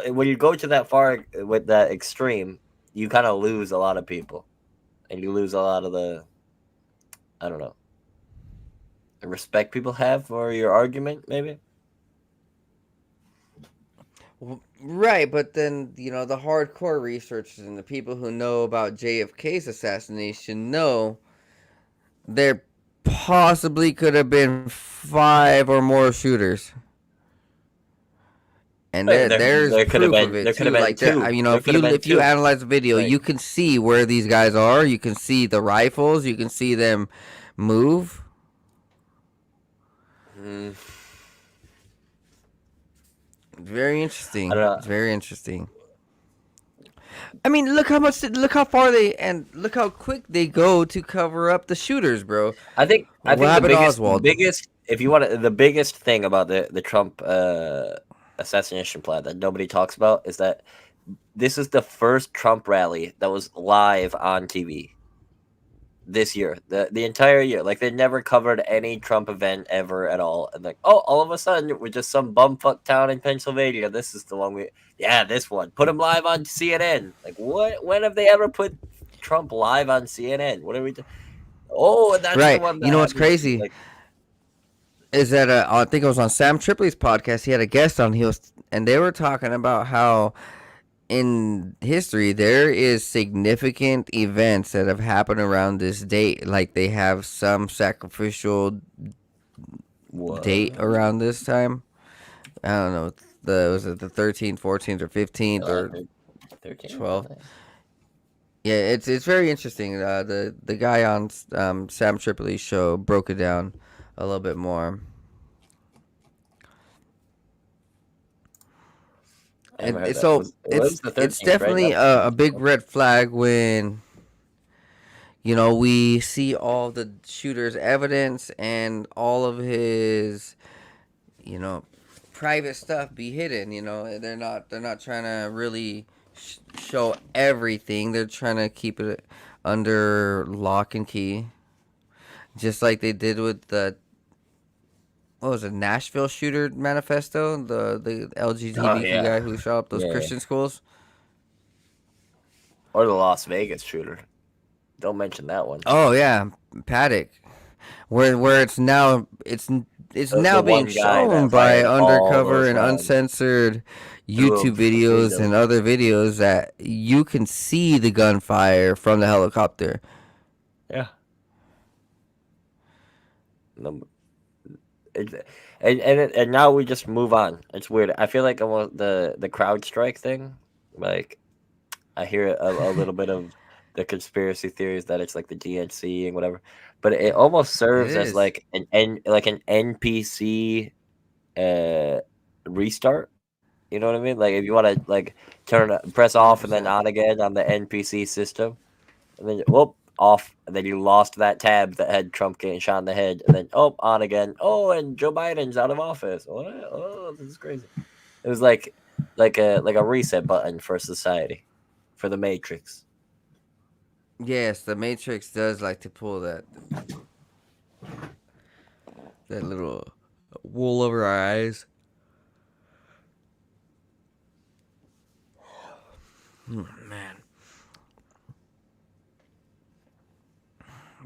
when you go to that far with that extreme, you kind of lose a lot of people, and you lose a lot of the, I don't know, the respect people have for your argument, maybe. Right, but then, you know, the hardcore researchers and the people who know about JFK's assassination know there possibly could have been 5 or more shooters. And there's proof of it too. Like, you know, if you analyze the video, you can see where these guys are. You can see the rifles. You can see them move. Very interesting. It's very interesting. I mean, look how far look how quick they go to cover up the shooters, bro. I think Oswald? the biggest, if you want the biggest thing about the Trump assassination plan that nobody talks about is that this is the first Trump rally that was live on TV this year, the entire year. Like, they never covered any Trump event ever at all, and like, oh, all of a sudden we're just some bumfuck town in Pennsylvania. This is the one this one, put him live on CNN. Like, what? When have they ever put Trump live on CNN? What are we doing? Oh, that's right. The one you know what's crazy? Like, is that I think it was on Sam Tripoli's podcast. He had a guest on. And they were talking about how in history there is significant events that have happened around this date. Like, they have some sacrificial date around this time. I don't know. was it the 13th, 14th, or 15th or 13. 12th? Yeah, it's very interesting. The guy on Sam Tripoli's show broke it down a little bit more. I haven't And heard that. so It was the it's 13th, right? definitely That a big red flag when we see all the shooter's evidence and all of his private stuff be hidden. They're not trying to really show everything. They're trying to keep it under lock and key, just like they did with the what was it, Nashville shooter manifesto, the Oh LGBTQ yeah, guy who shot up those yeah. Christian schools. Or the Las Vegas shooter. Don't mention that one. Oh yeah, Paddock, where it's The now being one guy shown that by fired all undercover those and rounds uncensored through YouTube a videos and freedom. other videos that you can see the gunfire from the helicopter. Yeah. Number, and now we just move on. It's weird. I feel like almost the CrowdStrike thing. Like I hear a little bit of the conspiracy theories that it's like the GNC and whatever, but it almost It serves as is. like an NPC restart. You know what I mean? Like if you want to like press off and then 100%. on again on the NPC system, and then whoop off, and then you lost that tab that had Trump getting shot in the head, and then on again. Oh, and Joe Biden's out of office. What? Oh, this is crazy. It was like a reset button for society, for the Matrix. Yes, the Matrix does like to pull that little wool over our eyes. Man.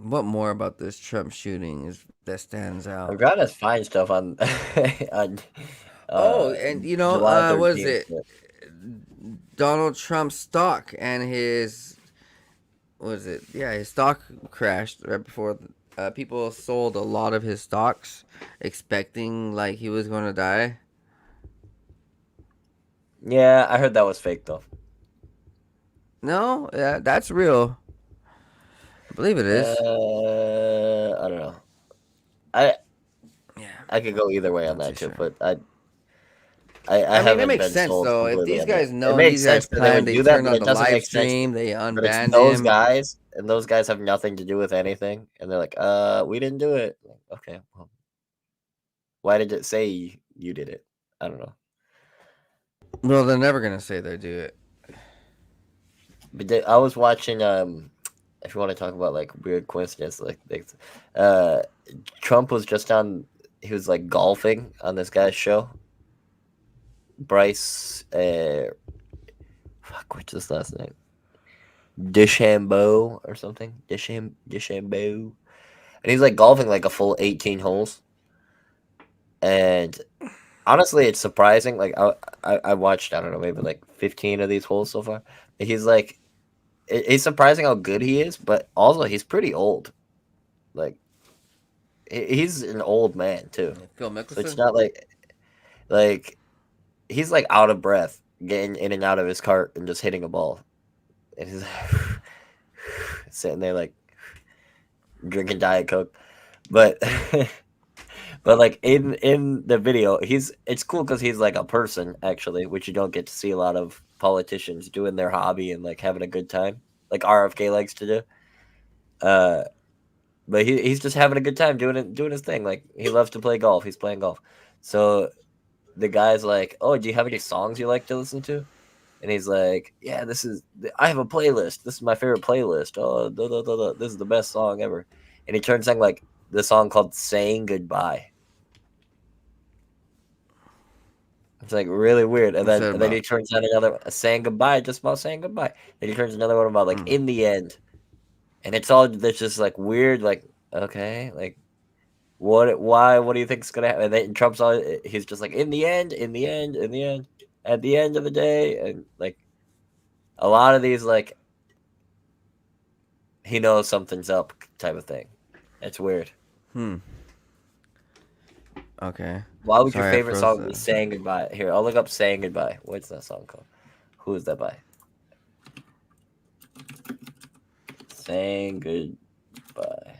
What more about this Trump shooting that stands I'm out? glad to find stuff on on Oh, and July what is 13th. it? Donald Trump's stock and his his stock crashed right before people sold a lot of his stocks expecting like he was going to die. Yeah, I heard that was fake though. No, that's real. I believe it is. I don't know. I Yeah, I could go either way on not too that too, sure. but I I mean, it haven't makes been sense sold though. If completely these on that. guys It know, makes these guys sense that they planned, would they do that, turned but on it the doesn't live make sense. stream, they But it's unbanned those him. guys, and those guys have nothing to do with anything, and they're like, we didn't do it." Like, okay, well, why did it say you did it? I don't know. Well, they're never gonna say they do it. But I was watching. If you want to talk about like weird coincidence, uh, Trump was just on. He was like golfing on this guy's show. Bryce, what's his last name? DeChambeau or something. DeChambeau, and he's like golfing like a full 18 holes. And honestly, it's surprising. Like I watched, I don't know, maybe like 15 of these holes so far. He's like, it's surprising how good he is, but also he's pretty old. Like he's an old man too. Phil So it's Mickelson. not like he's like out of breath getting in and out of his cart and just hitting a ball. And he's sitting there like drinking Diet Coke. But but like in the video, it's cool because he's like a person actually, which you don't get to see a lot of politicians doing their hobby and like having a good time, like RFK likes to do. But he's just having a good time doing his thing. Like he loves to play golf. He's playing golf. So the guy's like, "Oh, do you have any songs you like to listen to?" And he's like, "Yeah, I have a playlist. This is my favorite playlist. Oh, this is the best song ever." And he turns on like the song called "Saying Goodbye." It's like really weird. And What's then that and then about? he turns on another saying goodbye, just about saying goodbye. Then he turns another one about like in the end. And it's all that's just like weird, like, okay, like what do you think is gonna happen? And then Trump's all he's just like in the end, at the end of the day, and like a lot of these like he knows something's up type of thing. It's weird. Okay. Why would your Sorry, I favorite froze song the- be "Saying Goodbye"? Here, I'll look up "Saying Goodbye." What's that song called? Who is that by? Saying Goodbye.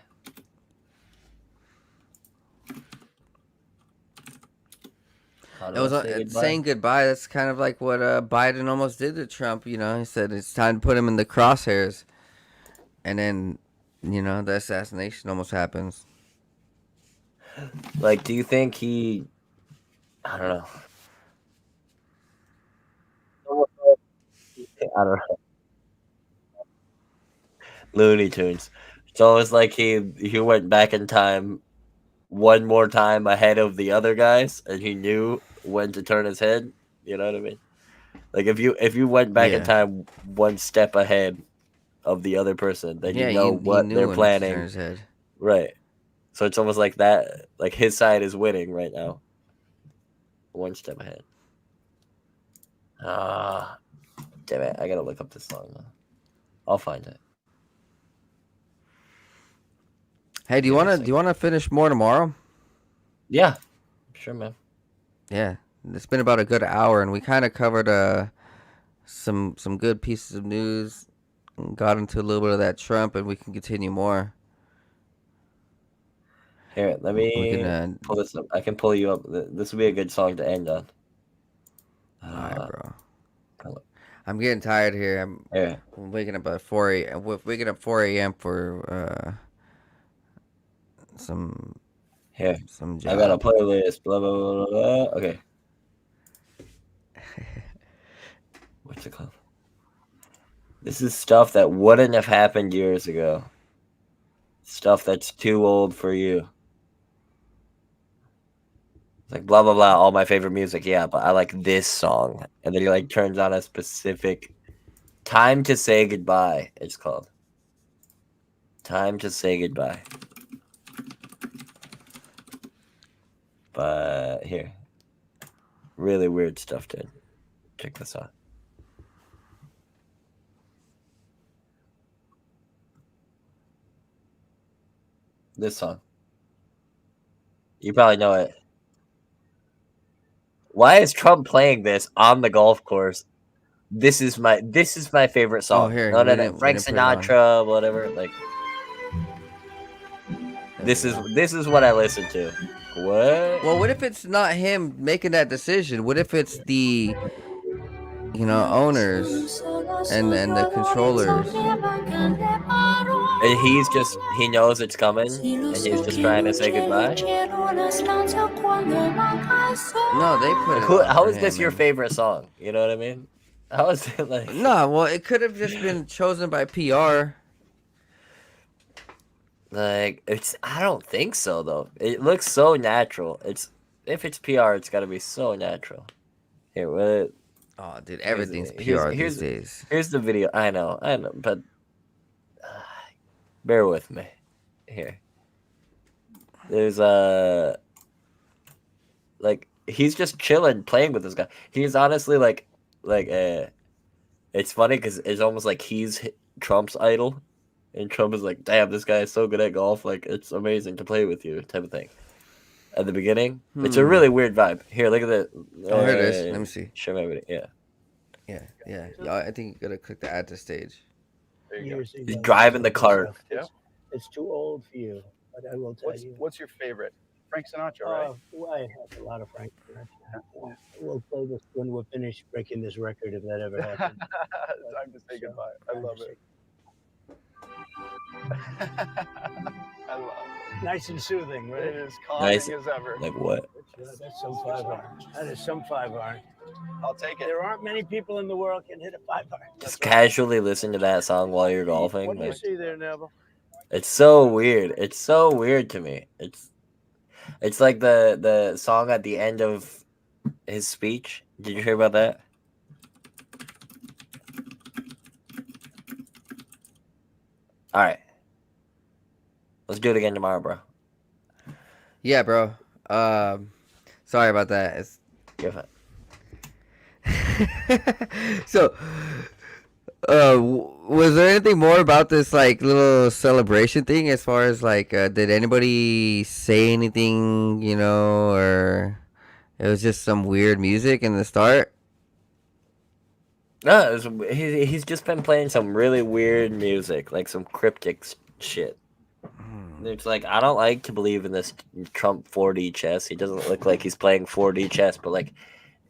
How It do I was say goodbye? saying goodbye. That's kind of like what Biden almost did to Trump. You know, he said it's time to put him in the crosshairs, and then, you know, the assassination almost happens. Like, do you think he? I don't know. I don't know. Looney Tunes. It's almost like he went back in time one more time ahead of the other guys, and he knew when to turn his head. You know what I mean? Like if you went back in Yeah. time one step ahead of the other person, then you Yeah, know he what knew they're when to turn planning. his head. Right. So it's almost like that. Like his side is winning right now. One step ahead. Ah, damn it! I gotta look up this song now. I'll find it. Hey, Give me a second. wanna finish more tomorrow? Yeah, sure, man. Yeah, it's been about a good hour, and we kind of covered some good pieces of news. Got into a little bit of that Trump, and we can continue more. Here, let We can. me pull this up. I can pull you up. This would be a good song to end on. All right, bro. Hello. I'm getting tired here. I'm Here, waking up at 4 a.m. Waking up 4 a.m. for some here. job. I got a playlist. Blah blah blah blah. Blah. Okay. What's it called? This is stuff that wouldn't have happened years ago. Stuff that's too old for you. It's like blah blah blah. All my favorite music. Yeah, but I like this song. And then he like turns on a specific "Time to Say Goodbye." It's called "Time to Say Goodbye." But here, really weird stuff, dude. Check this out. This song. You probably know it. Why is Trump playing this on the golf course? This is my favorite song. here, No, we no, no. didn't Frank put it on. Sinatra, whatever. Like There this we is go. this is what I listen to. What? Well, what if it's not him making that decision? What if it's the, you know, owners and the controllers? And he knows it's coming, and he's just trying to say goodbye. No, they put Like, it on how for is this him. your And... favorite song? You know what I mean? How is it like? No, well, it could have just been chosen by PR. Like I don't think so though. It looks so natural. If it's PR, it's got to be so natural. Here, what? Oh, dude, everything's Here's- PR here's- these days. Here's the video. I know, but bear with me. Here, there's like he's just chilling, playing with this guy. He's honestly it's funny because it's almost like he's Trump's idol, and Trump is like, "Damn, this guy is so good at golf. Like, it's amazing to play with you," type of thing. At the beginning, it's a really weird vibe. Here, look at that. Oh, here it is. Let me see. Show my video. Yeah. Yeah. I think you gotta click the add to stage. Years He's ago. driving the cart. It's, it's too old for you, but I will tell you. What's your favorite? Frank Sinatra, right? Well, I have a lot of Frank Sinatra. We'll play this when we're finished breaking this record, if that ever happens. Time to say goodbye. I love it. I love it. Nice and soothing, right? It is calming Nice. as ever. Like what? That's some 5-iron. That is some 5-iron. I'll take it. There aren't many people in the world can hit a 5-iron. Just casually listen to that song while you're golfing. What do you Like, see there, Neville? it's so weird. It's so weird to me. It's like the song at the end of his speech. Did you hear about that? All right. Let's do it again tomorrow, bro. Yeah, bro. Sorry about that. It's... You're fine. So, Was there anything more about this like little celebration thing? As far as like, did anybody say anything? Or it was just some weird music in the start. No, he's just been playing some really weird music, like some cryptic shit. It's like, I don't like to believe in this Trump 4D chess. He doesn't look like he's playing 4D chess, but like,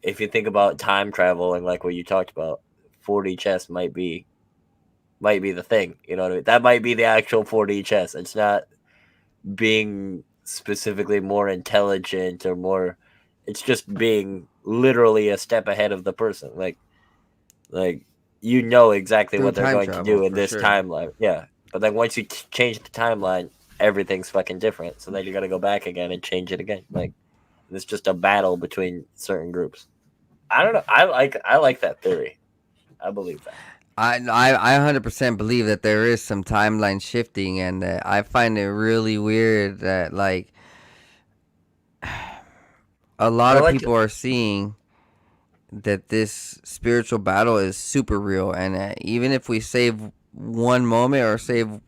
if you think about time travel and like what you talked about, 4D chess might be the thing. You know what I mean? That might be the actual 4D chess. It's not being specifically more intelligent or more. It's just being literally a step ahead of the person. Like you know exactly Through what they're time going to travel, do in for this sure. timeline. Yeah, but then once you change the timeline, everything's fucking different. So then you got to go back again and change it again. Like it's just a battle between certain groups. I don't know. I like that theory. I believe that. I 100% believe that there is some timeline shifting, and I find it really weird that like a lot I of like people are seeing that this spiritual battle is super real, and even if we save one moment or save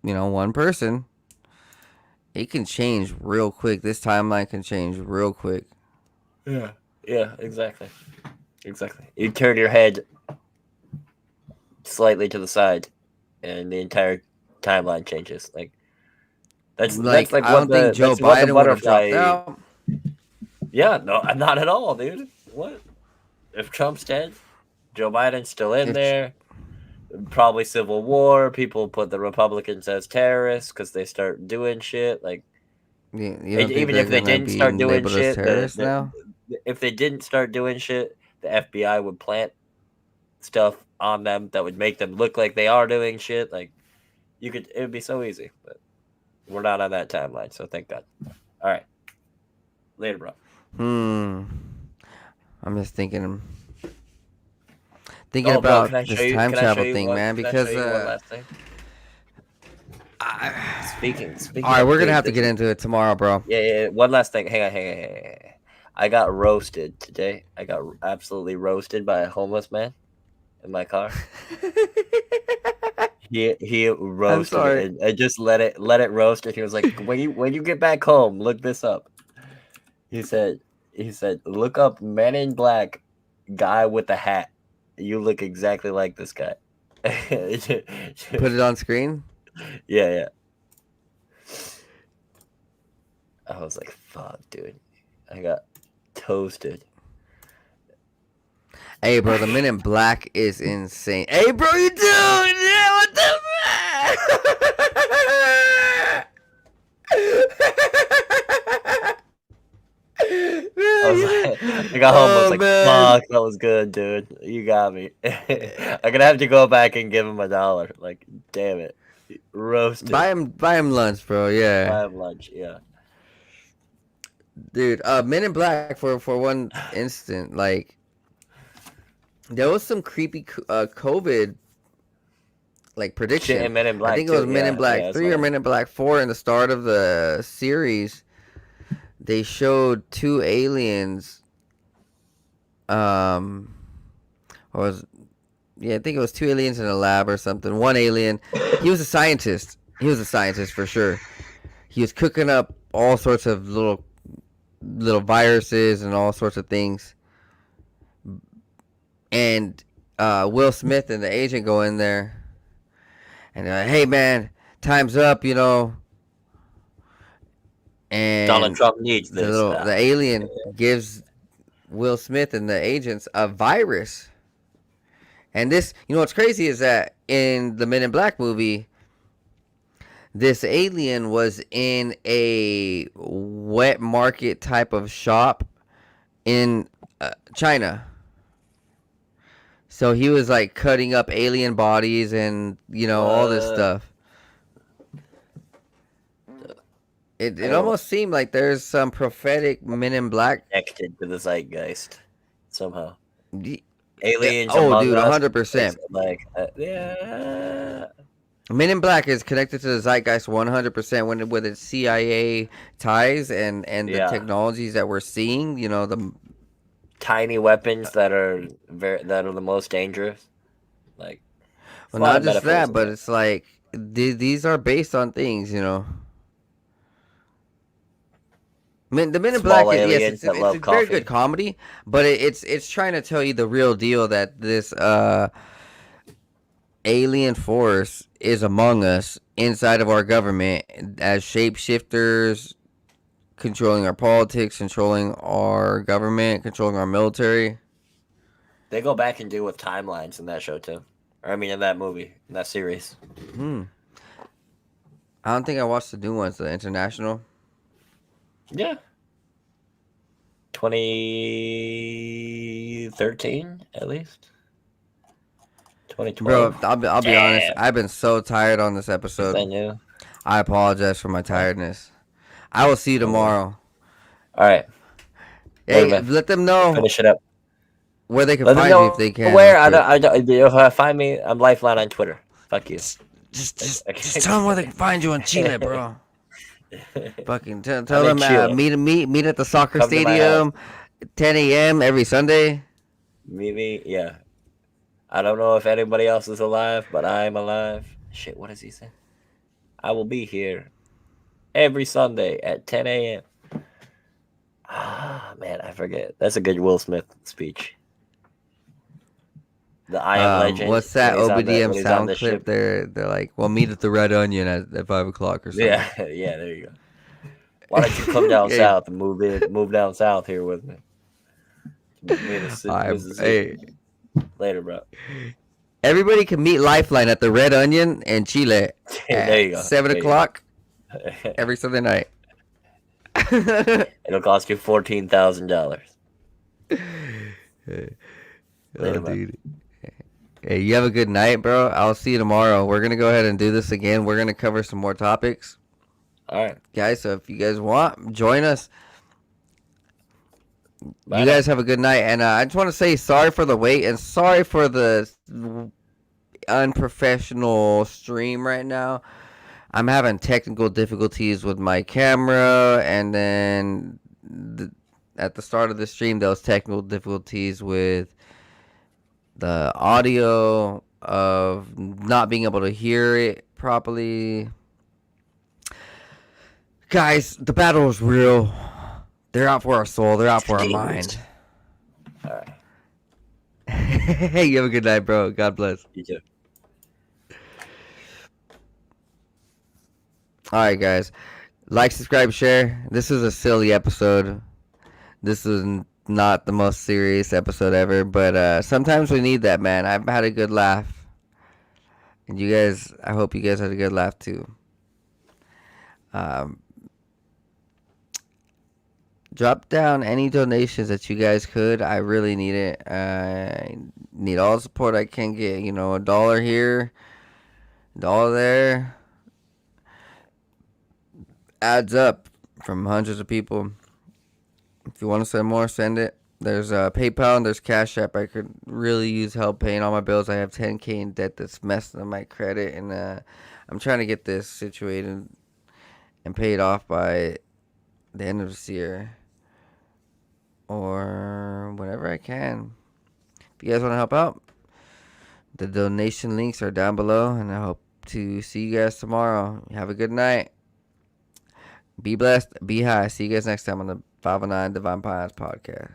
one person, it can change real quick. This timeline can change real quick. Yeah, exactly. You turn your head slightly to the side, and the entire timeline changes. Like that's Like, like I don't think Joe that's what the Biden would have dropped butterfly. out. Yeah, no, not at all, dude. What if Trump's dead? Joe Biden's still in If there. Probably civil war. People put the Republicans as terrorists because they start doing shit. Like you don't think even they're if they gonna didn't be start doing labeled as shit, terrorists now? if they didn't start doing shit, the FBI would plant stuff on them that would make them look like they are doing shit. Like it would be so easy, but we're not on that timeline, so thank God. All right, later, bro. I'm just thinking about Bro, this time can I show travel you thing, one? man. Can I show Because you one last thing? Speaking all right, of we're gonna doing have to get business. into it tomorrow, bro. Yeah. One last thing. Hang on. I got roasted today. I got absolutely roasted by a homeless man in my car. He I'm roasted me, sorry. and I just let it roast. And he was like, when you get back home, look this up. He said, look up Men in Black guy with a hat. You look exactly like this guy. Put it on screen. Yeah. I was like, fuck, dude. I got toasted. Hey, bro, the Men in Black is insane. Hey, bro, you doing? Yeah, what the I got home. I was like, man. "Fuck, that was good, dude. You got me." I'm gonna have to go back and give him $1. Like, damn it, roasted. Buy him lunch, bro. Yeah. Buy him lunch. Yeah. Dude, Men in Black for one instant, like there was some creepy COVID like prediction. Shit in Men in Black. I think it was too. Men in Black yeah, 3 or Men in Black 4 in the start of the series. They showed two aliens. I think it was two aliens in a lab or something. One alien, he was a scientist. He was a scientist for sure. He was cooking up all sorts of little viruses and all sorts of things. And Will Smith and the agent go in there and they're like, hey man, time's up, And Donald Trump needs this. the alien gives Will Smith and the agents a virus. And this, what's crazy is that in the Men in Black movie, this alien was in a wet market type of shop in China. So he was like cutting up alien bodies and, all this stuff. It almost seemed like there's some prophetic Men in Black connected to the zeitgeist somehow. Aliens. Oh, dude, 100%. Like, yeah. Men in Black is connected to the zeitgeist 100% with its CIA ties and the technologies that we're seeing. The tiny weapons that are the most dangerous. Like, Well, a lot not of just metaphors that, in but there. it's like these are based on things, you know. The Men in Black, Small yes, aliens that it's a love very good coffee. comedy, but it's trying to tell you the real deal that this alien force is among us inside of our government as shapeshifters, controlling our politics, controlling our government, controlling our military. They go back and deal with timelines in that show too. Or I mean, in that movie, in that series. I don't think I watched the new ones, the international. Yeah. 2013 at least. 2012. Bro, I'll be honest. Damn. I've been so tired on this Is episode. that new? I apologize for my tiredness. I will see you tomorrow. All right. Hey, Later, man. let them know Finish it up. where they can Let them find you know if they can. where. I don't. If find me, I'm Lifeline on Twitter. Fuck you. Just tell them where they can find you in Chile, bro. Fucking tell I'm in them Chile. meet at the soccer Come to my stadium, 10 a.m. every Sunday. Meet me. Yeah. I don't know if anybody else is alive, but I'm alive. Shit, what does he say? I will be here every Sunday at 10 a.m. Ah, man, I forget. That's a good Will Smith speech. The I Am Legend. What's that when he's on OBDM the sound ship. clip? They're like, well, meet at the Red Onion at 5 o'clock or something. Yeah, yeah, there you go. Why don't you come down Hey. south and move down south here with me? Hey, Later, bro. everybody can meet Lifeline at the Red Onion in Chile There you go. at 7 There you o'clock go. every Sunday night. It'll cost you $14,000. Later, man. dude. Hey, you have a good night, bro. I'll see you tomorrow. We're gonna go ahead and do this again. We're gonna cover some more topics, All right. guys. So if you guys want, join us. Bye You now. guys have a good night, and I just want to say sorry for the wait and sorry for the unprofessional stream right now. I'm having technical difficulties with my camera, and then at the start of the stream, there was technical difficulties with the audio of not being able to hear it properly. Guys, the battle is real. They're out for our soul. They're out for our mind. All right. Hey, you have a good night, bro. God bless. You too. All right, guys. Like, subscribe, share. This is a silly episode. This is not the most serious episode ever, but sometimes we need that, man. I've had a good laugh. And you guys, I hope you guys had a good laugh too. Drop down any donations that you guys could. I really need it. I need all the support I can get. You know, $1 here, $1 there. Adds up from hundreds of people. If you want to send more, send it. There's PayPal and there's Cash App. I could really use help paying all my bills. I have $10,000 in debt that's messing up my credit, and I'm trying to get this situated and paid off by the end of this year or whenever I can. If you guys want to help out, the donation links are down below, and I hope to see you guys tomorrow. Have a good night. Be blessed. Be high. See you guys next time on the 509 Divine Pines podcast.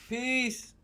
Peace.